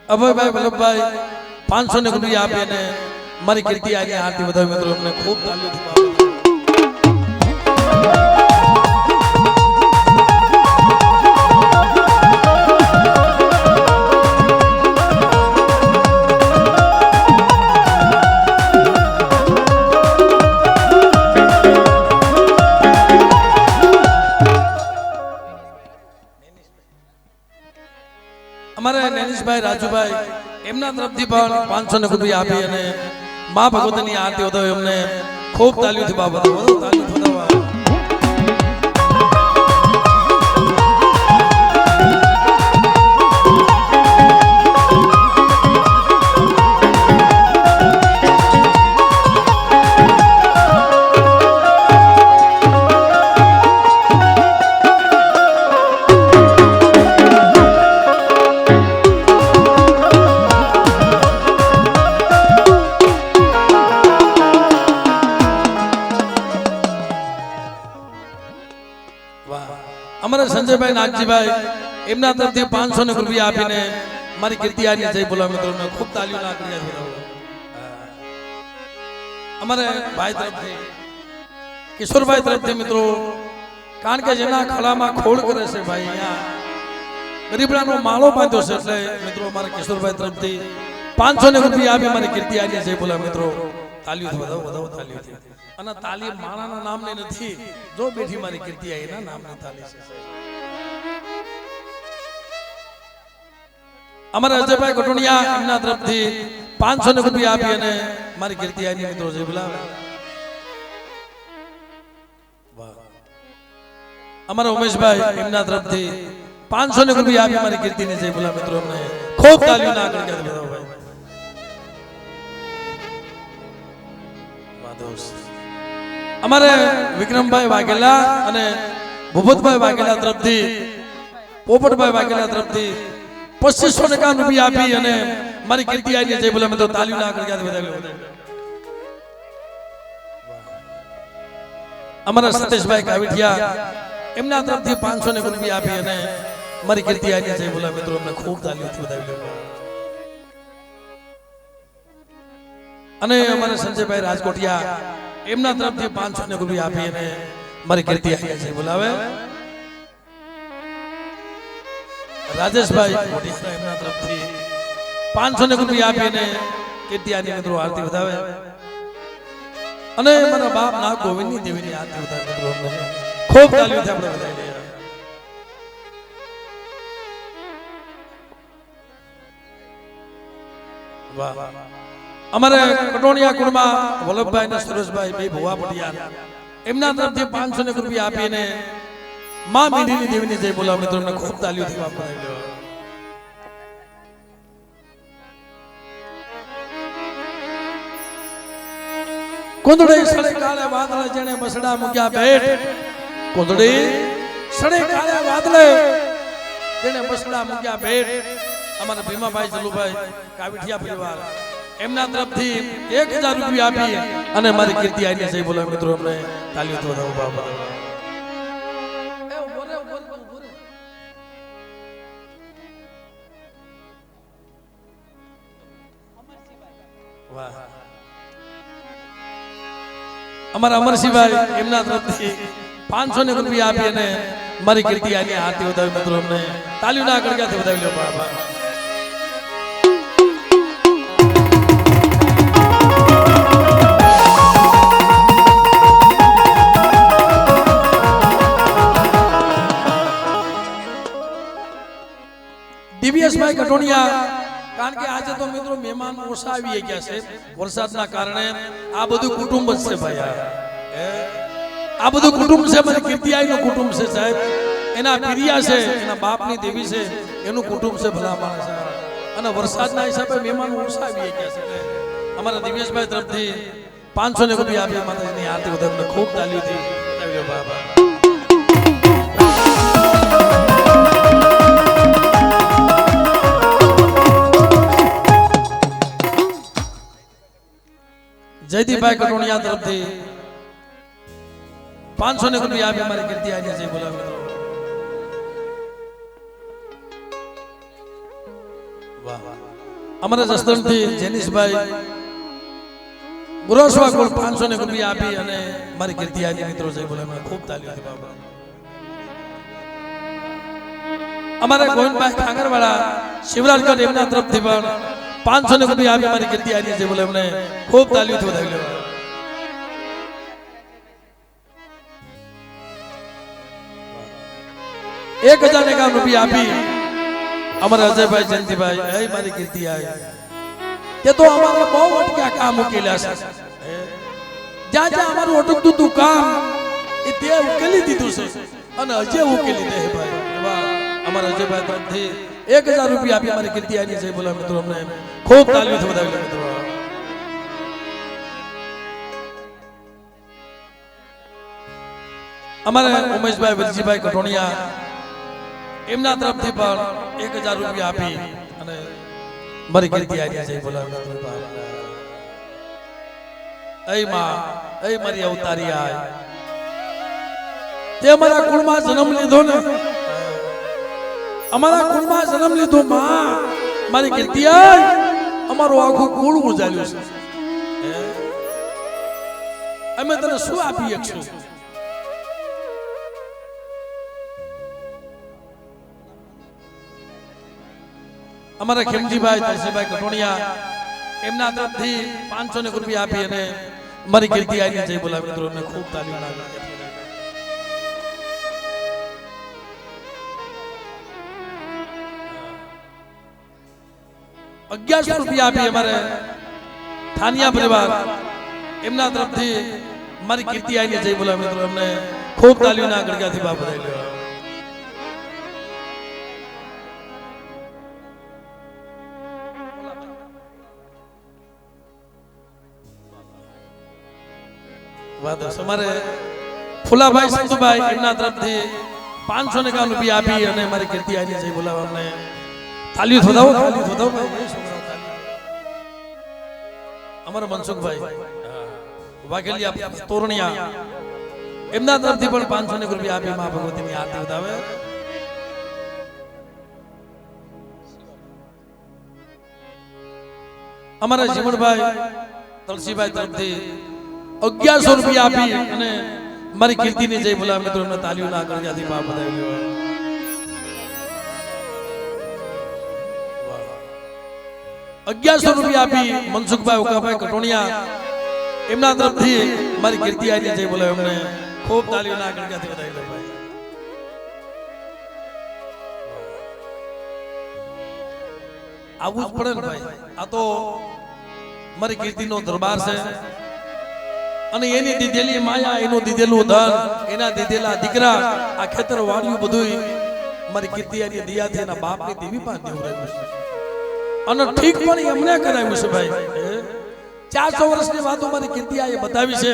અભયભાઈ વલ્લભભાઈ 500 રૂપિયા આપીને મારી કીર્તિ આની આરતી વધાવી મિત્રો અમને ખૂબ તાલીઓ અમારા નૈનિશભાઈ રાજુભાઈ એમના તરફથી પણ 500 રૂપિયા આપી અને માં ભગવતીની આરતી વધાવી અમને ખૂબ તાલીઓથી બાબા તાલીઓ વધાવવા અમારા સંજયભાઈ નાગજીભાઈ એમના તરફથી 500 રૂપિયા આપીને મારી કીર્તિ આની જય બોલા મિત્રોને ખૂબ તાલીઓ નાખી અમારે ભાઈ તરફથી કિશોરભાઈ તરફથી મિત્રો કારણ કે જેના ખળામાં ખોળ કરે છે ભાઈ અહીંયા ગરીબડાનો માળો બાંધ્યો છે એટલે મિત્રો અમારા કિશોરભાઈ તરફથી 500 રૂપિયા આપી મારી કીર્તિ આની જય બોલા મિત્રો તાલીઓથી વધાવો તાલીઓથી અને તાલી માણાના નામને નથી જો બેઠી મારી કીર્તિ આ એના નામની તાલી છે અમારા અજયભાઈ કટોણિયા એમના તરફથી 500 રૂપિયા આપી અને મારી કીર્તિ આની મિત્રો છે બોલાવે. અમારા ઉમેશભાઈ એમના તરફથી 500 રૂપિયા આપી મારી કીર્તિને છે બોલા મિત્રો અમને ખૂબ તાલીઓ ના કરી ગયા ભાઈ. અમારે વિક્રમભાઈ વાઘેલા અને ભૂપતભાઈ વાઘેલા તરફથી પોપટભાઈ વાઘેલા તરફથી 2551 રૂપિયા આપી અને મારી કીર્તિ આની છે બોલા મિત્રો તાલીઓ ના કરી ગયા. અમારા સતીશભાઈ કાવીઠિયા એમના તરફથી 500 રૂપિયા આપી અને મારી કીર્તિ આની છે બોલા મિત્રો અમને ખૂબ તાલીઓથી વધાવી લો. અને અમારા સંજયભાઈ રાજકોટિયા એમના તરફથી 500 રૂપિયા આપી અને મારી કીર્તિ આની છે બોલાવે. રાજેશભાઈ મોટીસરા એમના તરફથી 500 રૂપિયા આપી અને કીર્તિ આની મિત્રો આરતી વધાવે. અને મારા બાપ ના ગોવિંદની દેવીની આરતી વધાવે મિત્રો અમને ખૂબ તાલીઓથી આપણે વધાવી લઈએ. વાહ. અમારે કટોણિયા કુળમાં વલ્લભભાઈ અને સુરેશભાઈ બે ભુવા પટિયા એમના તરફથી 500 રૂપિયા આપીને માં મીંડીની દેવીની જય બોલાવ મિત્રો અમને ખૂબ તાલીઓથી વાપરાય ગયો. કુંદડી સડે કાળે વાદળે જેણે બસડા મૂક્યા ભેટ. કુંદડી સડે કાળે વાદળે જેણે બસડા મૂક્યા ભેટ. અમારા ભીમાભાઈ જલુભાઈ કાવીઠિયા પરિવાર એમના તરફથી 1000 રૂપિયા આપી અને મારી કીર્તિ આની જય બોલાવ મિત્રો અમને તાલીઓથી વધાવો બાબા. વાહ. અમારા અમરસિંહભાઈ એમના તરફથી 500 રૂપિયા આપી અને મારી કીર્તિ આની આરતી વધાવી મિત્રો અમને તાલીઓ ના કડકાથી વધાવી લો બાબા. દિવ્યેશભાઈ કટોણિયા કારણ કે આજે તો મિત્રો મહેમાન ઓછા આવી ગયા છે વરસાદના કારણે. આ બધું કુટુંબ જ છે ભાઈ. આ બધું કુટુંબ છે મારી કીર્તિ આઈનું કુટુંબ છે સાહેબ. એના પિરિયા છે એના બાપની દેવી છે એનું કુટુંબ છે ભલા માણસ. અને વરસાદના હિસાબે મહેમાન ઓછા આવી ગયા છે. અમારા દિવ્યેશભાઈ તરફથી 500 રૂપિયા આપ્યા માતાજીની આરતી વધાવીને ખૂબ તાલીઓથી વધાવી બાબા. જયદીપભાઈ કટોણિયા તરફથી 500 રૂપિયા આપી મારી કીર્તિ આની જય બોલાવ મિત્રો. વાહ. અમારા જસદણથી જેનિશભાઈ ગુરસવા કુલ 500 રૂપિયા આપી અને મારી કીર્તિ આની મિત્રો જય બોલાવ ખૂબ તાલીઓથી બાબા. અમારા ગોવિંદભાઈ ખાંગરવાળા શિવરાજગઢ એમના તરફથી પણ 500 રૂપિયા આપી મારી કીર્તિ આની જય બોલાવ એમને ખૂબ તાલીઓથી વધાવી લો. 1051 રૂપિયા આપી અમારા અજયભાઈ જયંતિભાઈ હે મારી કીર્તિ આઈ તે તો અમારે બહુ અટક્યા કામ ઉકેલ્યા છે. જ્યાં જ્યાં અમારું અટકતું હતું કામ એ તે ઉકેલી દીધું છે અને હજે ઉકેલી દે ભાઈ. એવા અમારા અજયભાઈ તરફથી 1000 રૂપિયા આપી મારી કીર્તિ આની જય બોલાવ મિત્રો અમને ખૂબ તાલીઓથી વધાવી લો મિત્રો. અમારા ઉમેશભાઈ વલજીભાઈ કટોણિયા એમના તરફથી પણ 1000 રૂપિયા આપી અને મારી કીર્તિ આની જય બોલાવ મિત્રો. એ માં એ મારી અવતારી આય તે અમારા કુળમાં જન્મ લીધો ને અમારા કુળમાં જન્મ લીધો માં મારી કીર્તિ આય અમારું આખું કુળ ઉજાલ્યું છે. અમે તને શું આપી શકશું? અમારા ખેમજીભાઈ તરસીભાઈ કટોણિયા એમના તરફથી 500 રૂપિયા આપી અને મારી કીર્તિ આની જય બોલાવ મિત્રો અમને ખૂબ તાલીઓ આપી. 1100 રૂપિયા આપી અમારે થાનિયા પરિવાર એમના તરફથી મારી કીર્તિ આવીને જય બોલા મિત્રો અમને ખૂબ તાલીઓના ગણગાથી બાપ બધાઈ લેવા વાત અમારે ફુલાભાઈ સંતુભાઈ એમના તરફથી 551 રૂપિયા આપી અને મારી કીર્તિ આવીને જય બોલાવા અમને તાલીઓ થોડાવો ભાઈ અમારા મનસુખભાઈ વાઘેલિયા તોરણિયા એમના તરફથી પણ 501 રૂપિયા આપી મા ભગવતીની આરતી વધાવે અમારા જીવણભાઈ તલસીભાઈ તરફથી 1100 રૂપિયા આપી અને મારી કીર્તિની જય બોલા મિત્રો એમને તાલીઓના ગણગાથી બાપ બધાઈ લેવા 1100 રૂપિયા આપી મનસુખભાઈ ઉકાભાઈ કટોણિયા એમના તરફથી મારી કીર્તિ આવીને જય બોલાવે એમને ખૂબ તાલીઓના ગણગાથી વધાઈ લે ભાઈ આવું જ પડે ને ભાઈ આ તો મારી કીર્તિનો દરબાર છે અને એની દીધેલી માયા એનું દીધેલું ધન એના દીધેલા દીકરા આ ખેતર વાળ્યું બધું મારી કીર્તિ આની દિયાથી એના બાપની દેવી પાસે દેવરાયું છે અને ઠીક પણ એમને કરાવ્યું છે ભાઈ 400 વર્ષની વાતો મારી કીર્તિ આ બતાવી છે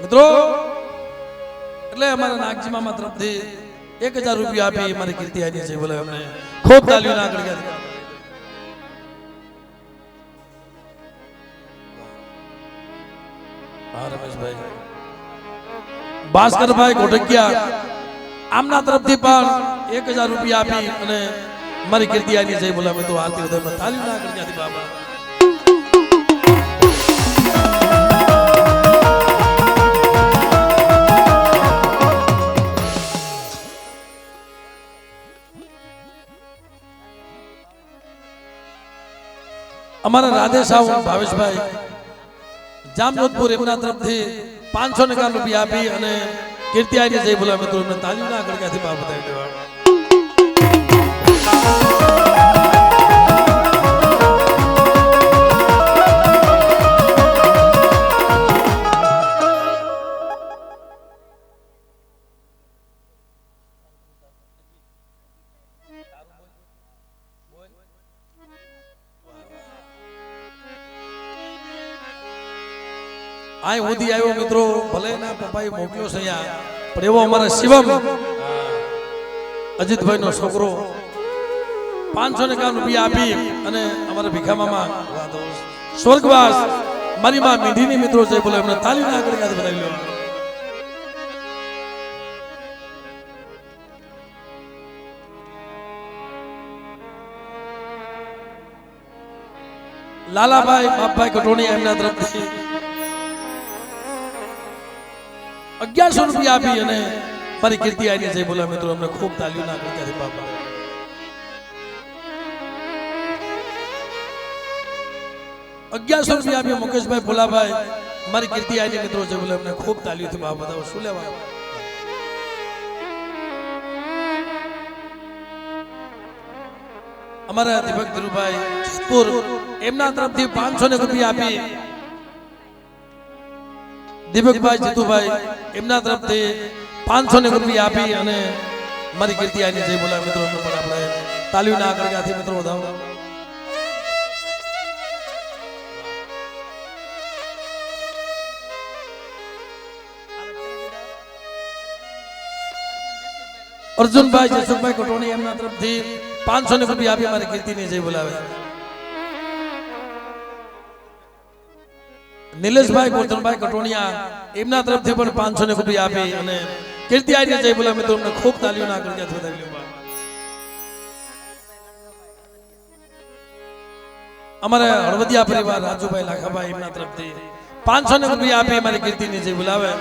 મિત્રો એટલે અમારા નાગજી મામા તરફથી 1000 રૂપિયા આપી મારી કીર્તિ આની છે બોલે અમને ખૂબ તાલીઓના આગળ ગયા રમેશભાઈ ભાસ્કરભાઈ કોટકિયા આમના તરફથી પણ 1000 રૂપિયા આપી અને મારી કીર્તિ આની જય બોલાવે તો આરતી ઉદય તાલીમ ના કરી ત્યાંથી બાબા અમારા રાધેશાહ ભાવેશભાઈ જામજોધપુર એમના તરફથી 551 રૂપિયા આપી અને કીર્તિ આની જય બોલા મિત્રો એમને તાલીમ ના ગણગાથી બાપ બતાવી દેવા આય ઉધી આવ્યો મિત્રો ભલે ના પપ્પાએ મોકલ્યો છે અહીંયા પણ એવો અમારા શિવમ અજીતભાઈ નો છોકરો 551 રૂપિયા આપી અને અમારા ભીખા મામા સ્વર્ગવાસ મારી માં મીઠીની મિત્રો છે બોલે એમને તાલી ના કરી બતાવી લો લાલાભાઈ બાપભાઈ કટોણી એમના તરફથી 1100 રૂપિયા આપી અને મારી કીર્તિ આની જય બોલા મિત્રો અમને ખૂબ તાલીઓ ના કરી બાપા 1100 રૂપિયા આપી મુકેશભાઈ ભોલાભાઈ મારી કીર્તિ આની મિત્રો જય બોલા અમને ખૂબ તાલીઓથી બાપ બતાવો શું લેવા અમારા દીપક ધીરુભાઈ જેતપુર એમના તરફથી 500 રૂપિયા આપી દીપકભાઈ જીતુભાઈ એમના તરફથી 500 રૂપિયા આપી અને મારી કીર્તિ આની જય બોલા મિત્રો પણ આપણે તાલીઓના આગળથી મિત્રો વધાવો અર્જુનભાઈ જસુભાઈ કટોણી એમના તરફથી 500 રૂપિયા આપી મારી કીર્તિની જય બોલાવે નિલેશભાઈ ગોરધનભાઈ કટોણિયા એમના તરફથી પણ 500 રૂપિયા આપી અને કીર્તિ આની જય બોલા મિત્રો અમને ખૂબ તાલીઓના આગળ વધાવી લો અમારા હળવદિયા પરિવાર રાજુભાઈ લાખાભાઈ એમના તરફથી 500 રૂપિયા આપી મારી કીર્તિની જય બોલાવે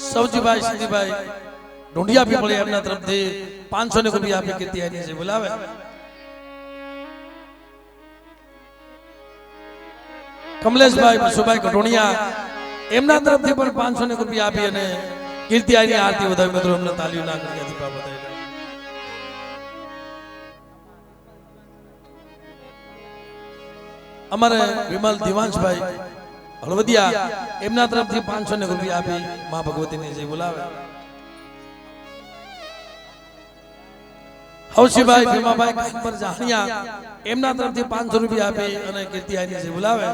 સૌજીભાઈ સિદ્ધિભાઈ ઢુંડિયા પીપળી એમના તરફથી 500 રૂપિયા આપી કીર્તિ આની જય બોલાવે કમલેશભાઈ બસુભાઈ કટોણિયા એમના તરફથી પણ 500 રૂપિયા આપી અને કીર્તિ આની આરતી વધાવી મિત્રો અમને તાલીઓ ના કરી હતી બાબત અમારે વિમલ દિવાંશભાઈ હળવદિયા એમના તરફથી 500 રૂપિયા આપી માં ભગવતીને જય બોલાવે હવસીભાઈ ભીમાભાઈ કાંબર જાહણિયા એમના તરફથી 500 રૂપિયા આપી અને કીર્તિ આની જય બોલાવે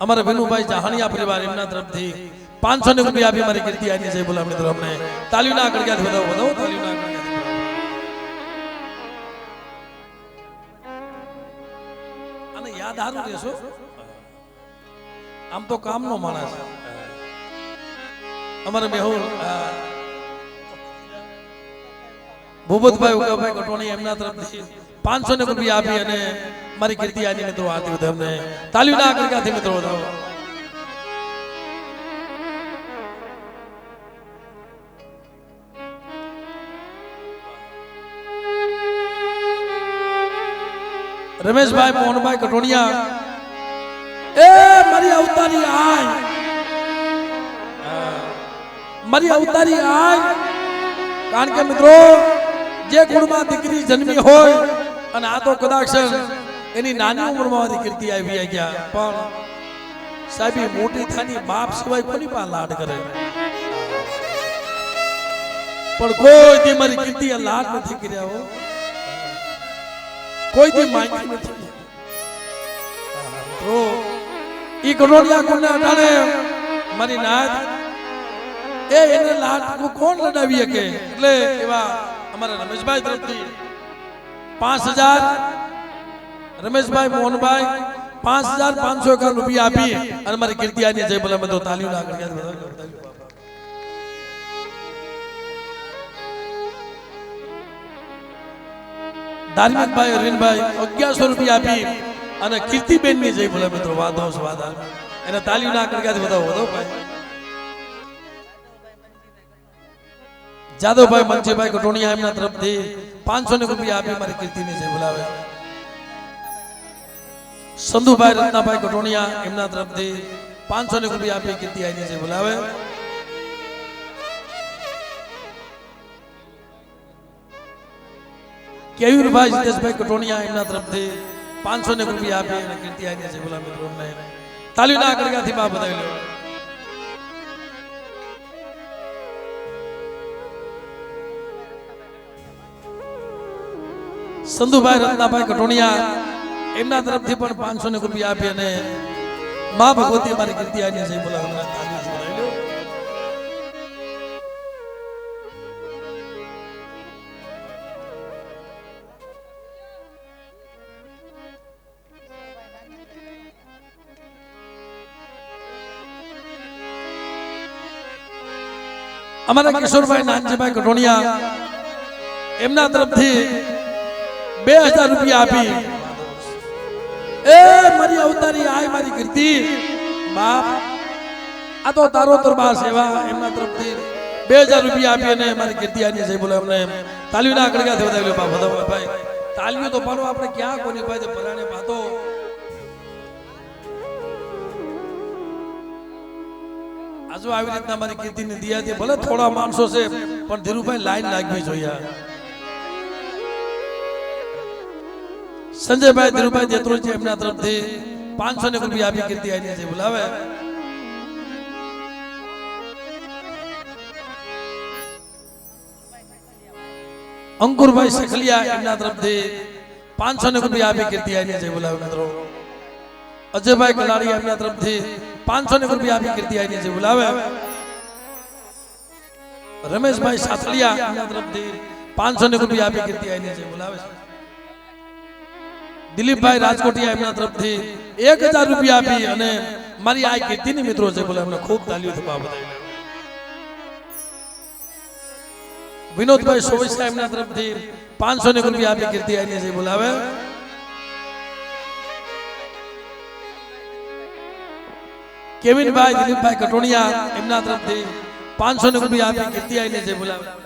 અમારા વિનુભાઈ જાહણિયા પરિવાર એમના તરફથી 500 રૂપિયા આપી મારી કીર્તિ આની જય બોલાવે મિત્રો અમને તાલીઓ ના કરી વધાવો વધાવો તાલીઓ ના કરી યાદ હારું રહેશો આમ તો કામનો માણસ અમારે મેહુલ ભૂપતભાઈ ઉગાભાઈ કટોણી એમના તરફથી 500 રૂપિયા આપી અને મારી કીર્તિ આની મિત્રો આરતી વધાવે અમને તાલીઓ ના કરી મિત્રો વધાવો રમેશભાઈ મોહનભાઈ કટોણિયા એ મારી અવતારી આય મારી અવતારી આય કારણ કે મિત્રો જે કુળમાં દીકરી જન્મી હોય અને આ તો કદાચ એની નાની ઉંમરમાં કીર્તિ આવી ગયા પણ સાહેબ મોટી થાની બાપ સિવાય કોની પાસે લાડ કરે પણ કોઈ દી મારી કીર્તિ લાડ નથી કર્યા હો કોઈ દી માંગી નથી તો ઈ કરોડિયા કોને અટાણે મારી નાત એને લાડ કોણ લડાવી શકે એટલે એવા અમારા રમેશભાઈ તરફથી 5000 રમેશભાઈ મોહનભાઈ 5551 રૂપિયા આપી અને મારી કીર્તિ આની જય બોલા બધો તાલીઓ ના કરી ધાર્મિકભાઈ અરવિંદભાઈ 1100 રૂપિયા આપી અને કીર્તિબેન ની જય બોલે મિત્રો વાદો સ્વાદ એને તાલીઓ ના કરી બતાવો વધો ભાઈ જાદવભાઈ મંજીભાઈ કટોણિયા એમના તરફથી 500 રૂપિયા આપી મારી કીર્તિની જય બોલાવે સંધુભાઈ રત્નાભાઈ કટોણિયા એમના તરફથી 500 રૂપિયા આપી કીર્તિ આઈની જય બોલાવે કેયુરભાઈ જીતેશભાઈ કટોણિયા એમના તરફથી 500 રૂપિયા આપી અને કીર્તિ આઈની જય બોલાવે મિત્રો અમને તાલીઓ ના કરગાથી બા બતાવી લો સંધુભાઈ રત્નાભાઈ કટોણિયા એમના તરફથી પણ 500 રૂપિયા આપી અને માં ભગવતી મારી કીર્તિ આની જય બોલાવે અમારા કિશોરભાઈ નાનજીભાઈ કટોણિયા એમના તરફથી 2000 રૂપિયા આપી એ મારી અવતારી આય મારી કીર્તિ બાપ આ તો તારો દરબાર સેવા એમના તરફથી 2000 રૂપિયા આપી અને મારી કીર્તિ આની જય બોલે અમને તાલીઓ ના કડગાથી વધાવી લો બાપ વધાવો ભાઈ તાલીઓ તો પાડો આપણે ક્યાં કોની ભાઈ ભરાને પાતો આજુ આવી રીતના મારી કીર્તિને દિયા છે ભલે થોડા માણસો છે પણ ધીરુભાઈ લાઈન લાગવી જોઈએ સંજયભાઈ ધીરુભાઈ જેતરોજી એમના તરફથી 500 રૂપિયા આપી કીર્તિ આની છે બોલાવે અંકુરભાઈ સખલિયા એમના તરફથી 500 રૂપિયા આપી કીર્તિ આની છે બોલાવે મિત્રો અજયભાઈ કલાડી એમના તરફથી 500 રૂપિયા આપી કીર્તિ આની છે બોલાવે રમેશભાઈ સાથલિયા એમના તરફથી 500 રૂપિયા આપી કીર્તિ આની છે બોલાવે દિલીપભાઈ રાજકોટિયા એમના તરફથી 1000 રૂપિયા આપી અને મારી આ કીર્તિની મિત્રો છે બોલે અમને ખૂબ તાલીઓ થવા બધાય વિનોદભાઈ સોવૈસા એમના તરફથી 500 રૂપિયા આપી કીર્તિ આની છે બોલાવે કેવિનભાઈ દિલીપભાઈ કટોણિયા એમના તરફથી 500 રૂપિયા આપી કીર્તિ આની છે બોલાવે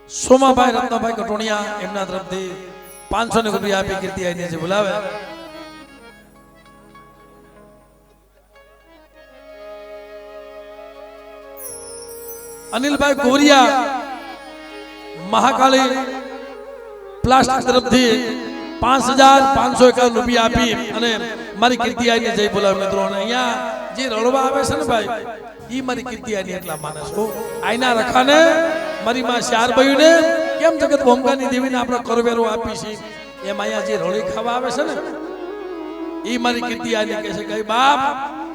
સોમાભાઈ રત્નાભાઈ કટોણિયા એમના તરફથી 500 રૂપિયા આપી કીર્તિ આઈને છે બોલાવે. અનિલભાઈ ગોરિયા મહાકાળી પ્લાસ્ટિક તરફથી 5551 રૂપિયા આપી અને મારી કીર્તિ આઈને જય બોલાવે. મિત્રો અને અહીંયા જે રળવા આવે છે ને ભાઈ ઈ મારી કીર્તિ આઈને એટલા માણસ હો. આઈના રખાને મારી માં ચાર ભાઈઓને કેમ જગત ભોમકાની દેવીને આપણે કરવેરો આપી છે એમ અહીંયા જે રળી ખાવા આવે છે ને ઈ મારી કીર્તિ આઈને કહે છે કે બાપ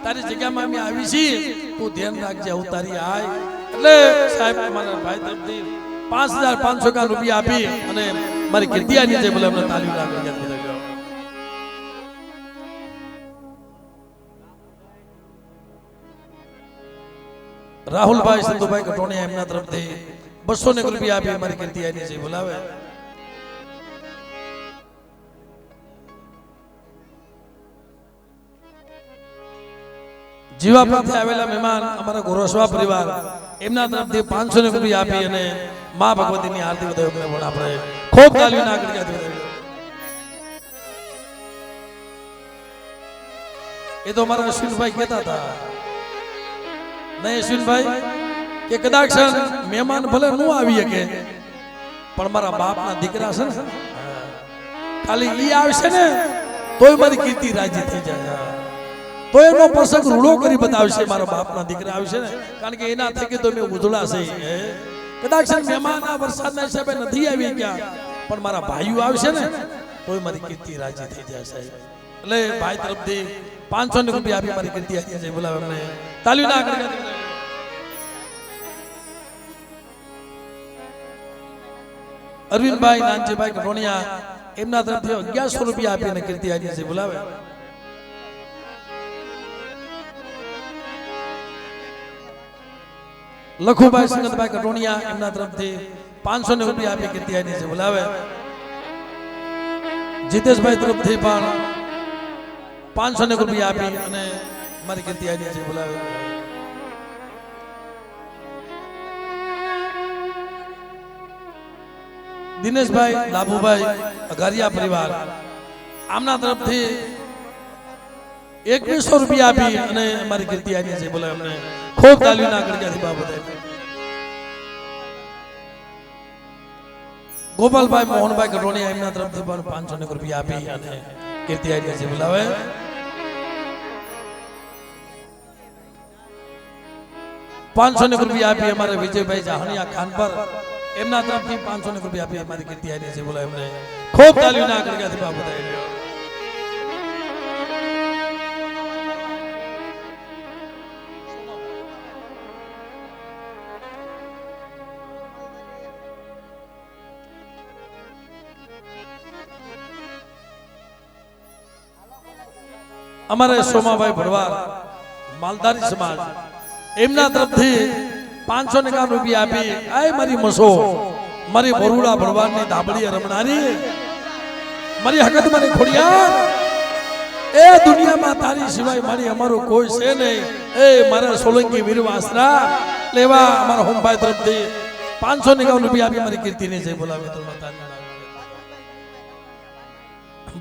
તારી જગ્યામાં અમે આવી છીએ તું ધ્યાન રાખજે હું તારી આય. એટલે સાહેબ મારા ભાઈ તરફથી 5551 રૂપિયા આપી અને મારી કીર્તિ આઈને જે બોલે અમને તાલીમ લાગી. રાહુલભાઈ સંધુભાઈ કટોણિયા એમના તરફથી 200 રૂપિયા આપી મારી કીર્તિ આઈને જે બોલાવે. જીવા પાસે આવેલા મહેમાન અમારા ગોરસવા પરિવાર એમના તરફથી 500 રૂપિયા આપી અને માં ભગવતીની આરતી વધાવી પણ આપણે ખૂબ તાલીમ ના કરી હતી. એ તો અમારા અશ્વિનભાઈ કહેતા હતા નહીં અશ્વિનભાઈ કે કદાચ મહેમાન ભલે ન આવી શકે પણ મારા બાપના દીકરા છે ને ખાલી ઈ આવશે ને તોય મારી કીર્તિ રાજી થઈ જાય. તો એનો પ્રસંગ રૂડો કરી બતાવશે મારા બાપના દીકરા આવશે ને કારણ કે એના થકી તો મેં ઉજળા છે. કદાચ મહેમાન આ વરસાદના હિસાબે નથી આવી ગયા પણ મારા ભાઈઓ આવશે ને તોય મારી કીર્તિ રાજી થઈ જશે. એટલે ભાઈ તરફથી 500 રૂપિયા આપી મારી કીર્તિ આજે બોલાવે અમને તાલીમ ના કરી. અરવિંદભાઈ નાનજીભાઈ કટોણિયા એમના તરફથી 1100 રૂપિયા આપીને કીર્તિ આજે બોલાવે. લખુભાઈ સંગતભાઈ કટોણિયા એમના તરફથી 500 રૂપિયા આપી કીર્તિ આજે બોલાવે. જીતેશભાઈ તરફથી પણ 500 રૂપિયા આપી અને મારી કીર્તિ આજે બોલાવે. દિનેશભાઈ લાભુભાઈ અઘારિયા પરિવાર આમના તરફથી 2100 રૂપિયા આપી અને મારી કીર્તિ આજે બોલાવે. અમને ખૂબ તાલીમ ના કરી બાબતે. ગોપાલભાઈ મોહનભાઈ કટોણિયા એમના તરફથી પણ 500 રૂપિયા આપી અને કીર્તિ આજે બોલાવે. ₹500 આપી અમારે વિજયભાઈ જાહણિયા ખાન પર એમના તરફથી 500 રૂપિયા આપી અમારી કીર્તિ આજે બોલાવે. એમને ખૂબ તાલીમ ના કરી બાબતે. અમારે સોમાભાઈ ભરવાડ માલધારી સમાજ એમના તરફથી 500 રૂપિયા આપી આય મારી મસો મારી બરુડા ભરવાડની ધાબળી રમનારી મારી હકત મારી ખોડિયાર એ દુનિયામાં તારી સિવાય મારી અમારું કોઈ છે નહીં. એ મારા સોલંકી વીરવાસના લેવા અમારા હોમભાઈ તરફથી 500 રૂપિયા આપી મારી કીર્તિને જય બોલાવે.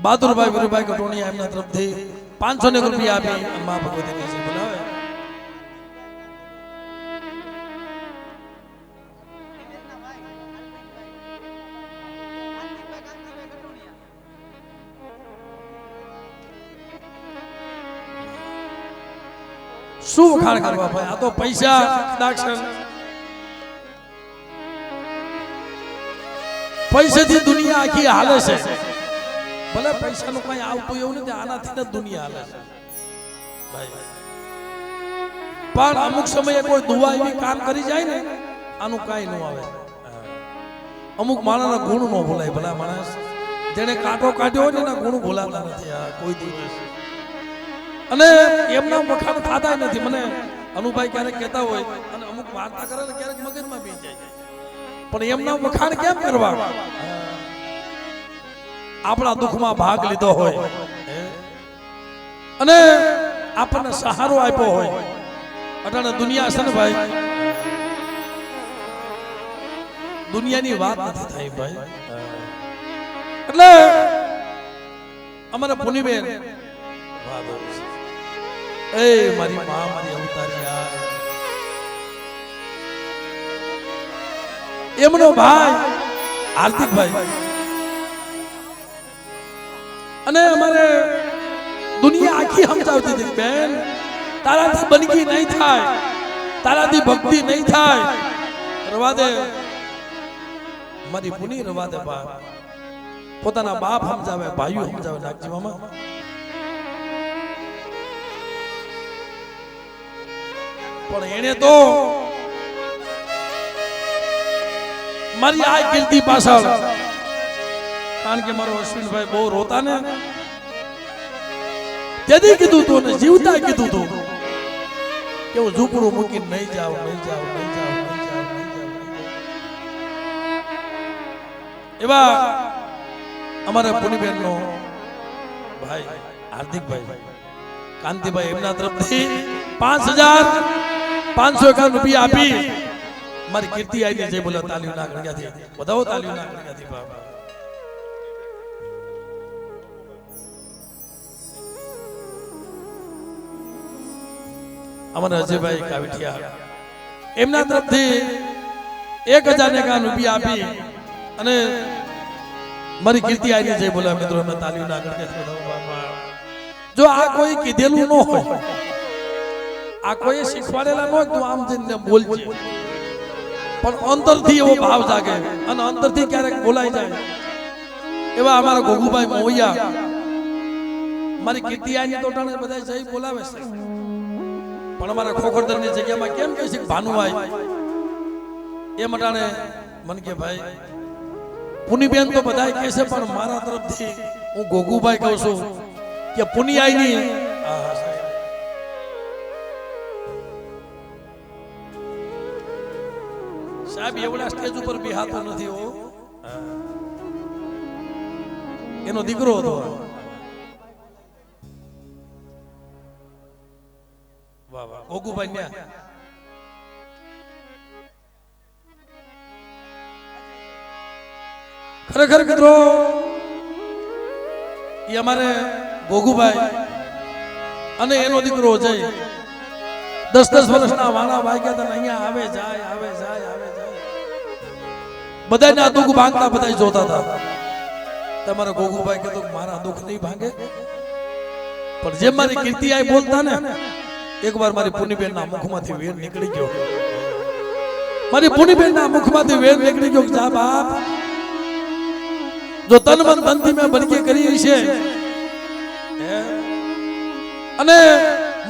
બહાદુરભાઈ વીરભાઈ કટોણિયા એમના તરફથી 500 રૂપિયા આપી મા ભગવતીને જય બોલાવે. શું વખાણ કરવા ભાઈ આ તો પૈસા પૈસાથી દુનિયા આખી હાલે છે. ભલે પૈસાનું કઈ આવતું એવું નથી આનાથી જ દુનિયા હાલે છે ભાઈ. પણ અમુક સમયે કોઈ દુઆ એવી કામ કરી જાય ને આનું કઈ ન આવે. અમુક માણસના ગુણ ન ભૂલાય. ભલા માણસ જેને કાંટો કાઢ્યો હોય ને એના ગુણ ભૂલાતા નથી આ કોઈ દિવસ. અને એમના વખાણ થતા નથી. મને અનુભાઈ ક્યારેક કહેતા હોય અને અમુક વાર્તા કરે ને ક્યારેક મગજમાં બી જાય પણ એમના વખાણ કેમ કરવા? આપણા દુઃખમાં ભાગ લીધો હોય અને આપણને સહારો આપ્યો હોય. અટાણે દુનિયા છે ને ભાઈ દુનિયાની વાત નથી થઈ ભાઈ. એટલે અમારા પુનીબેન એ મારી મા મારી અવતારિયા એમનો ભાઈ હાર્દિકભાઈ અને અમારે દુનિયા આખી સમજાવતી હતી બેન તારાથી બનગી નહીં થાય, તારાથી ભક્તિ નહીં થાય, રવા દે મારી પુની રવા દે બાપ. પોતાના બાપ સમજાવે, ભાઈઓ સમજાવે. નાગજી મામા પણ એને તો મારી આ કીર્તિ પાછળ, કારણ કે મારો અશ્વિનભાઈ બહુ રોતા ને તેથી કીધું તું ને જીવતા કીધું તું કે હું ઝૂંપડું મૂકીને નહીં જાવ, નહીં જાવ, નહીં જાવ, નહીં જાવ, નહીં જાવ. એવા અમારા પુનીબેન નો ભાઈ હાર્દિકભાઈ કાંતિભાઈ એમના તરફથી 5,551 રૂપિયા આપી મારી કીર્તિ આવી જય બોલા. તાલીઓ ના ગણ્યાથી વધાવો, તાલીઓ ના ગણ્યાથી બાબા. અમારા અજયભાઈ કાવિઠિયા એમના તરફથી 1,051 રૂપિયા આપી અને મારી કીર્તિ આવી જય બોલા. મિત્રો અમે તાલીઓ ના ગણ્યાથી વધાવો બાબા. જો આ કોઈ કીધેલું ન હોય, આ કોઈ શીખવાડેલા ન હોય તો આમ જઈને બોલજે, પણ અંતરથી એવો ભાવ જાગે અને અંતરથી ક્યારેક બોલાઈ જાય. એવા અમારા ગોગુભાઈ મોહિયા મારી કીર્તિ આની તો ટાણે બધા જઈ બોલાવે છે, પણ અમારા ખોખરદરની જગ્યામાં કેમ કહે છે ભાનુભાઈ એ મટાણે મન કે ભાઈ પુનીબેન તો બધા કહે છે, પણ મારા તરફથી હું ગોગુભાઈ કહું છું કે પુની આઈની સાહેબ એવડા સ્ટેજ ઉપર બેહાતો નથી. એનો દીકરો હતો. વાહ વાહ ગોગુભાઈ ને ખરેખર મિત્રો એ અમારે ગોગુભાઈ અને એનો દીકરો જય 10-10 વર્ષના વાણા વાગ્યા હતા. અહીંયા આવે જાય, આવે જાય, આવે જાય. બધાના દુઃખ ભાંગતા બધા જોતા હતા. તમારા ગોગુભાઈ કીધું મારા દુઃખ નહીં ભાંગે, પણ જેમ મારી કીર્તિ આઈ બોલતા ને એકવાર મારી પુનીબેન ના મુખમાંથી વેર નીકળી ગયો. મારી પુનીબેન ના મુખમાંથી વેર નીકળી ગયો. જા બાપ, જો તન મન ધનથી મેં બનકી કરી છે અને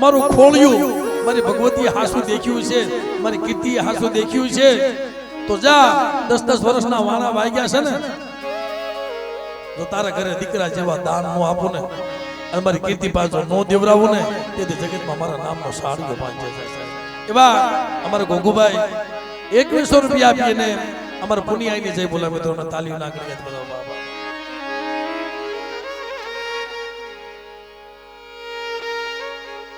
મારું ખોળ્યું મારી ભગવતી હાસુ દેખ્યું છે, મારી કીર્તિ હાસુ દેખ્યું છે, તો જા 10-10 વર્ષના વાણા વાગ્યા છે ને, જો તારા ઘરે દીકરા જેવા દાન નો આપું ને અને મારી કીર્તિ પાછો નો દેવરાવું ને તેથી જગતમાં મારા નામનો સાડીઓ પાંચે જાય. એવા અમારા ગોગુભાઈ 2100 રૂપિયા આપીને અમારા પુનિયાની જય બોલા. મિત્રોને તાલીઓ ના કરી બધા બાબા.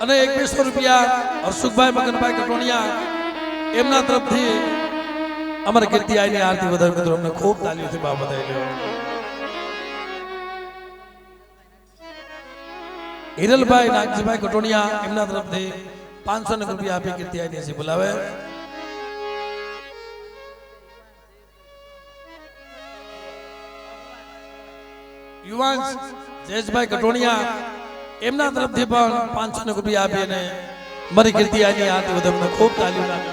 અને 2100 રૂપિયા હર્ષુભાઈ મગનભાઈ કટોણિયા એમના તરફથી અમારા કીર્તિ આઈની આરતી વધાવી. મિત્રો અમને ખૂબ તાલીઓથી બાપ બધાઈ લ્યો. હિરલભાઈ નાગજીભાઈ કટોણિયા એમના તરફથી 500 રૂપિયા આપી કીર્તિ આઈની બોલાવે. યુવાન જયેશભાઈ કટોણિયા એમના તરફથી પણ 500 રૂપિયા આપીને મારી કીર્તિ આઈની આરતી વધાવી. ખૂબ તાલીઓ લાગે.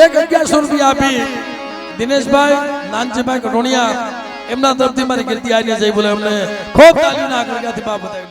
એક 1100 રૂપિયા આપી દિનેશભાઈ નાનજીભાઈ કટોણિયા એમના તરફથી મારી કીર્તિ આઈને જય બોલે. એમને ખૂબ તાલીના આગળથી બાપ બતાવી.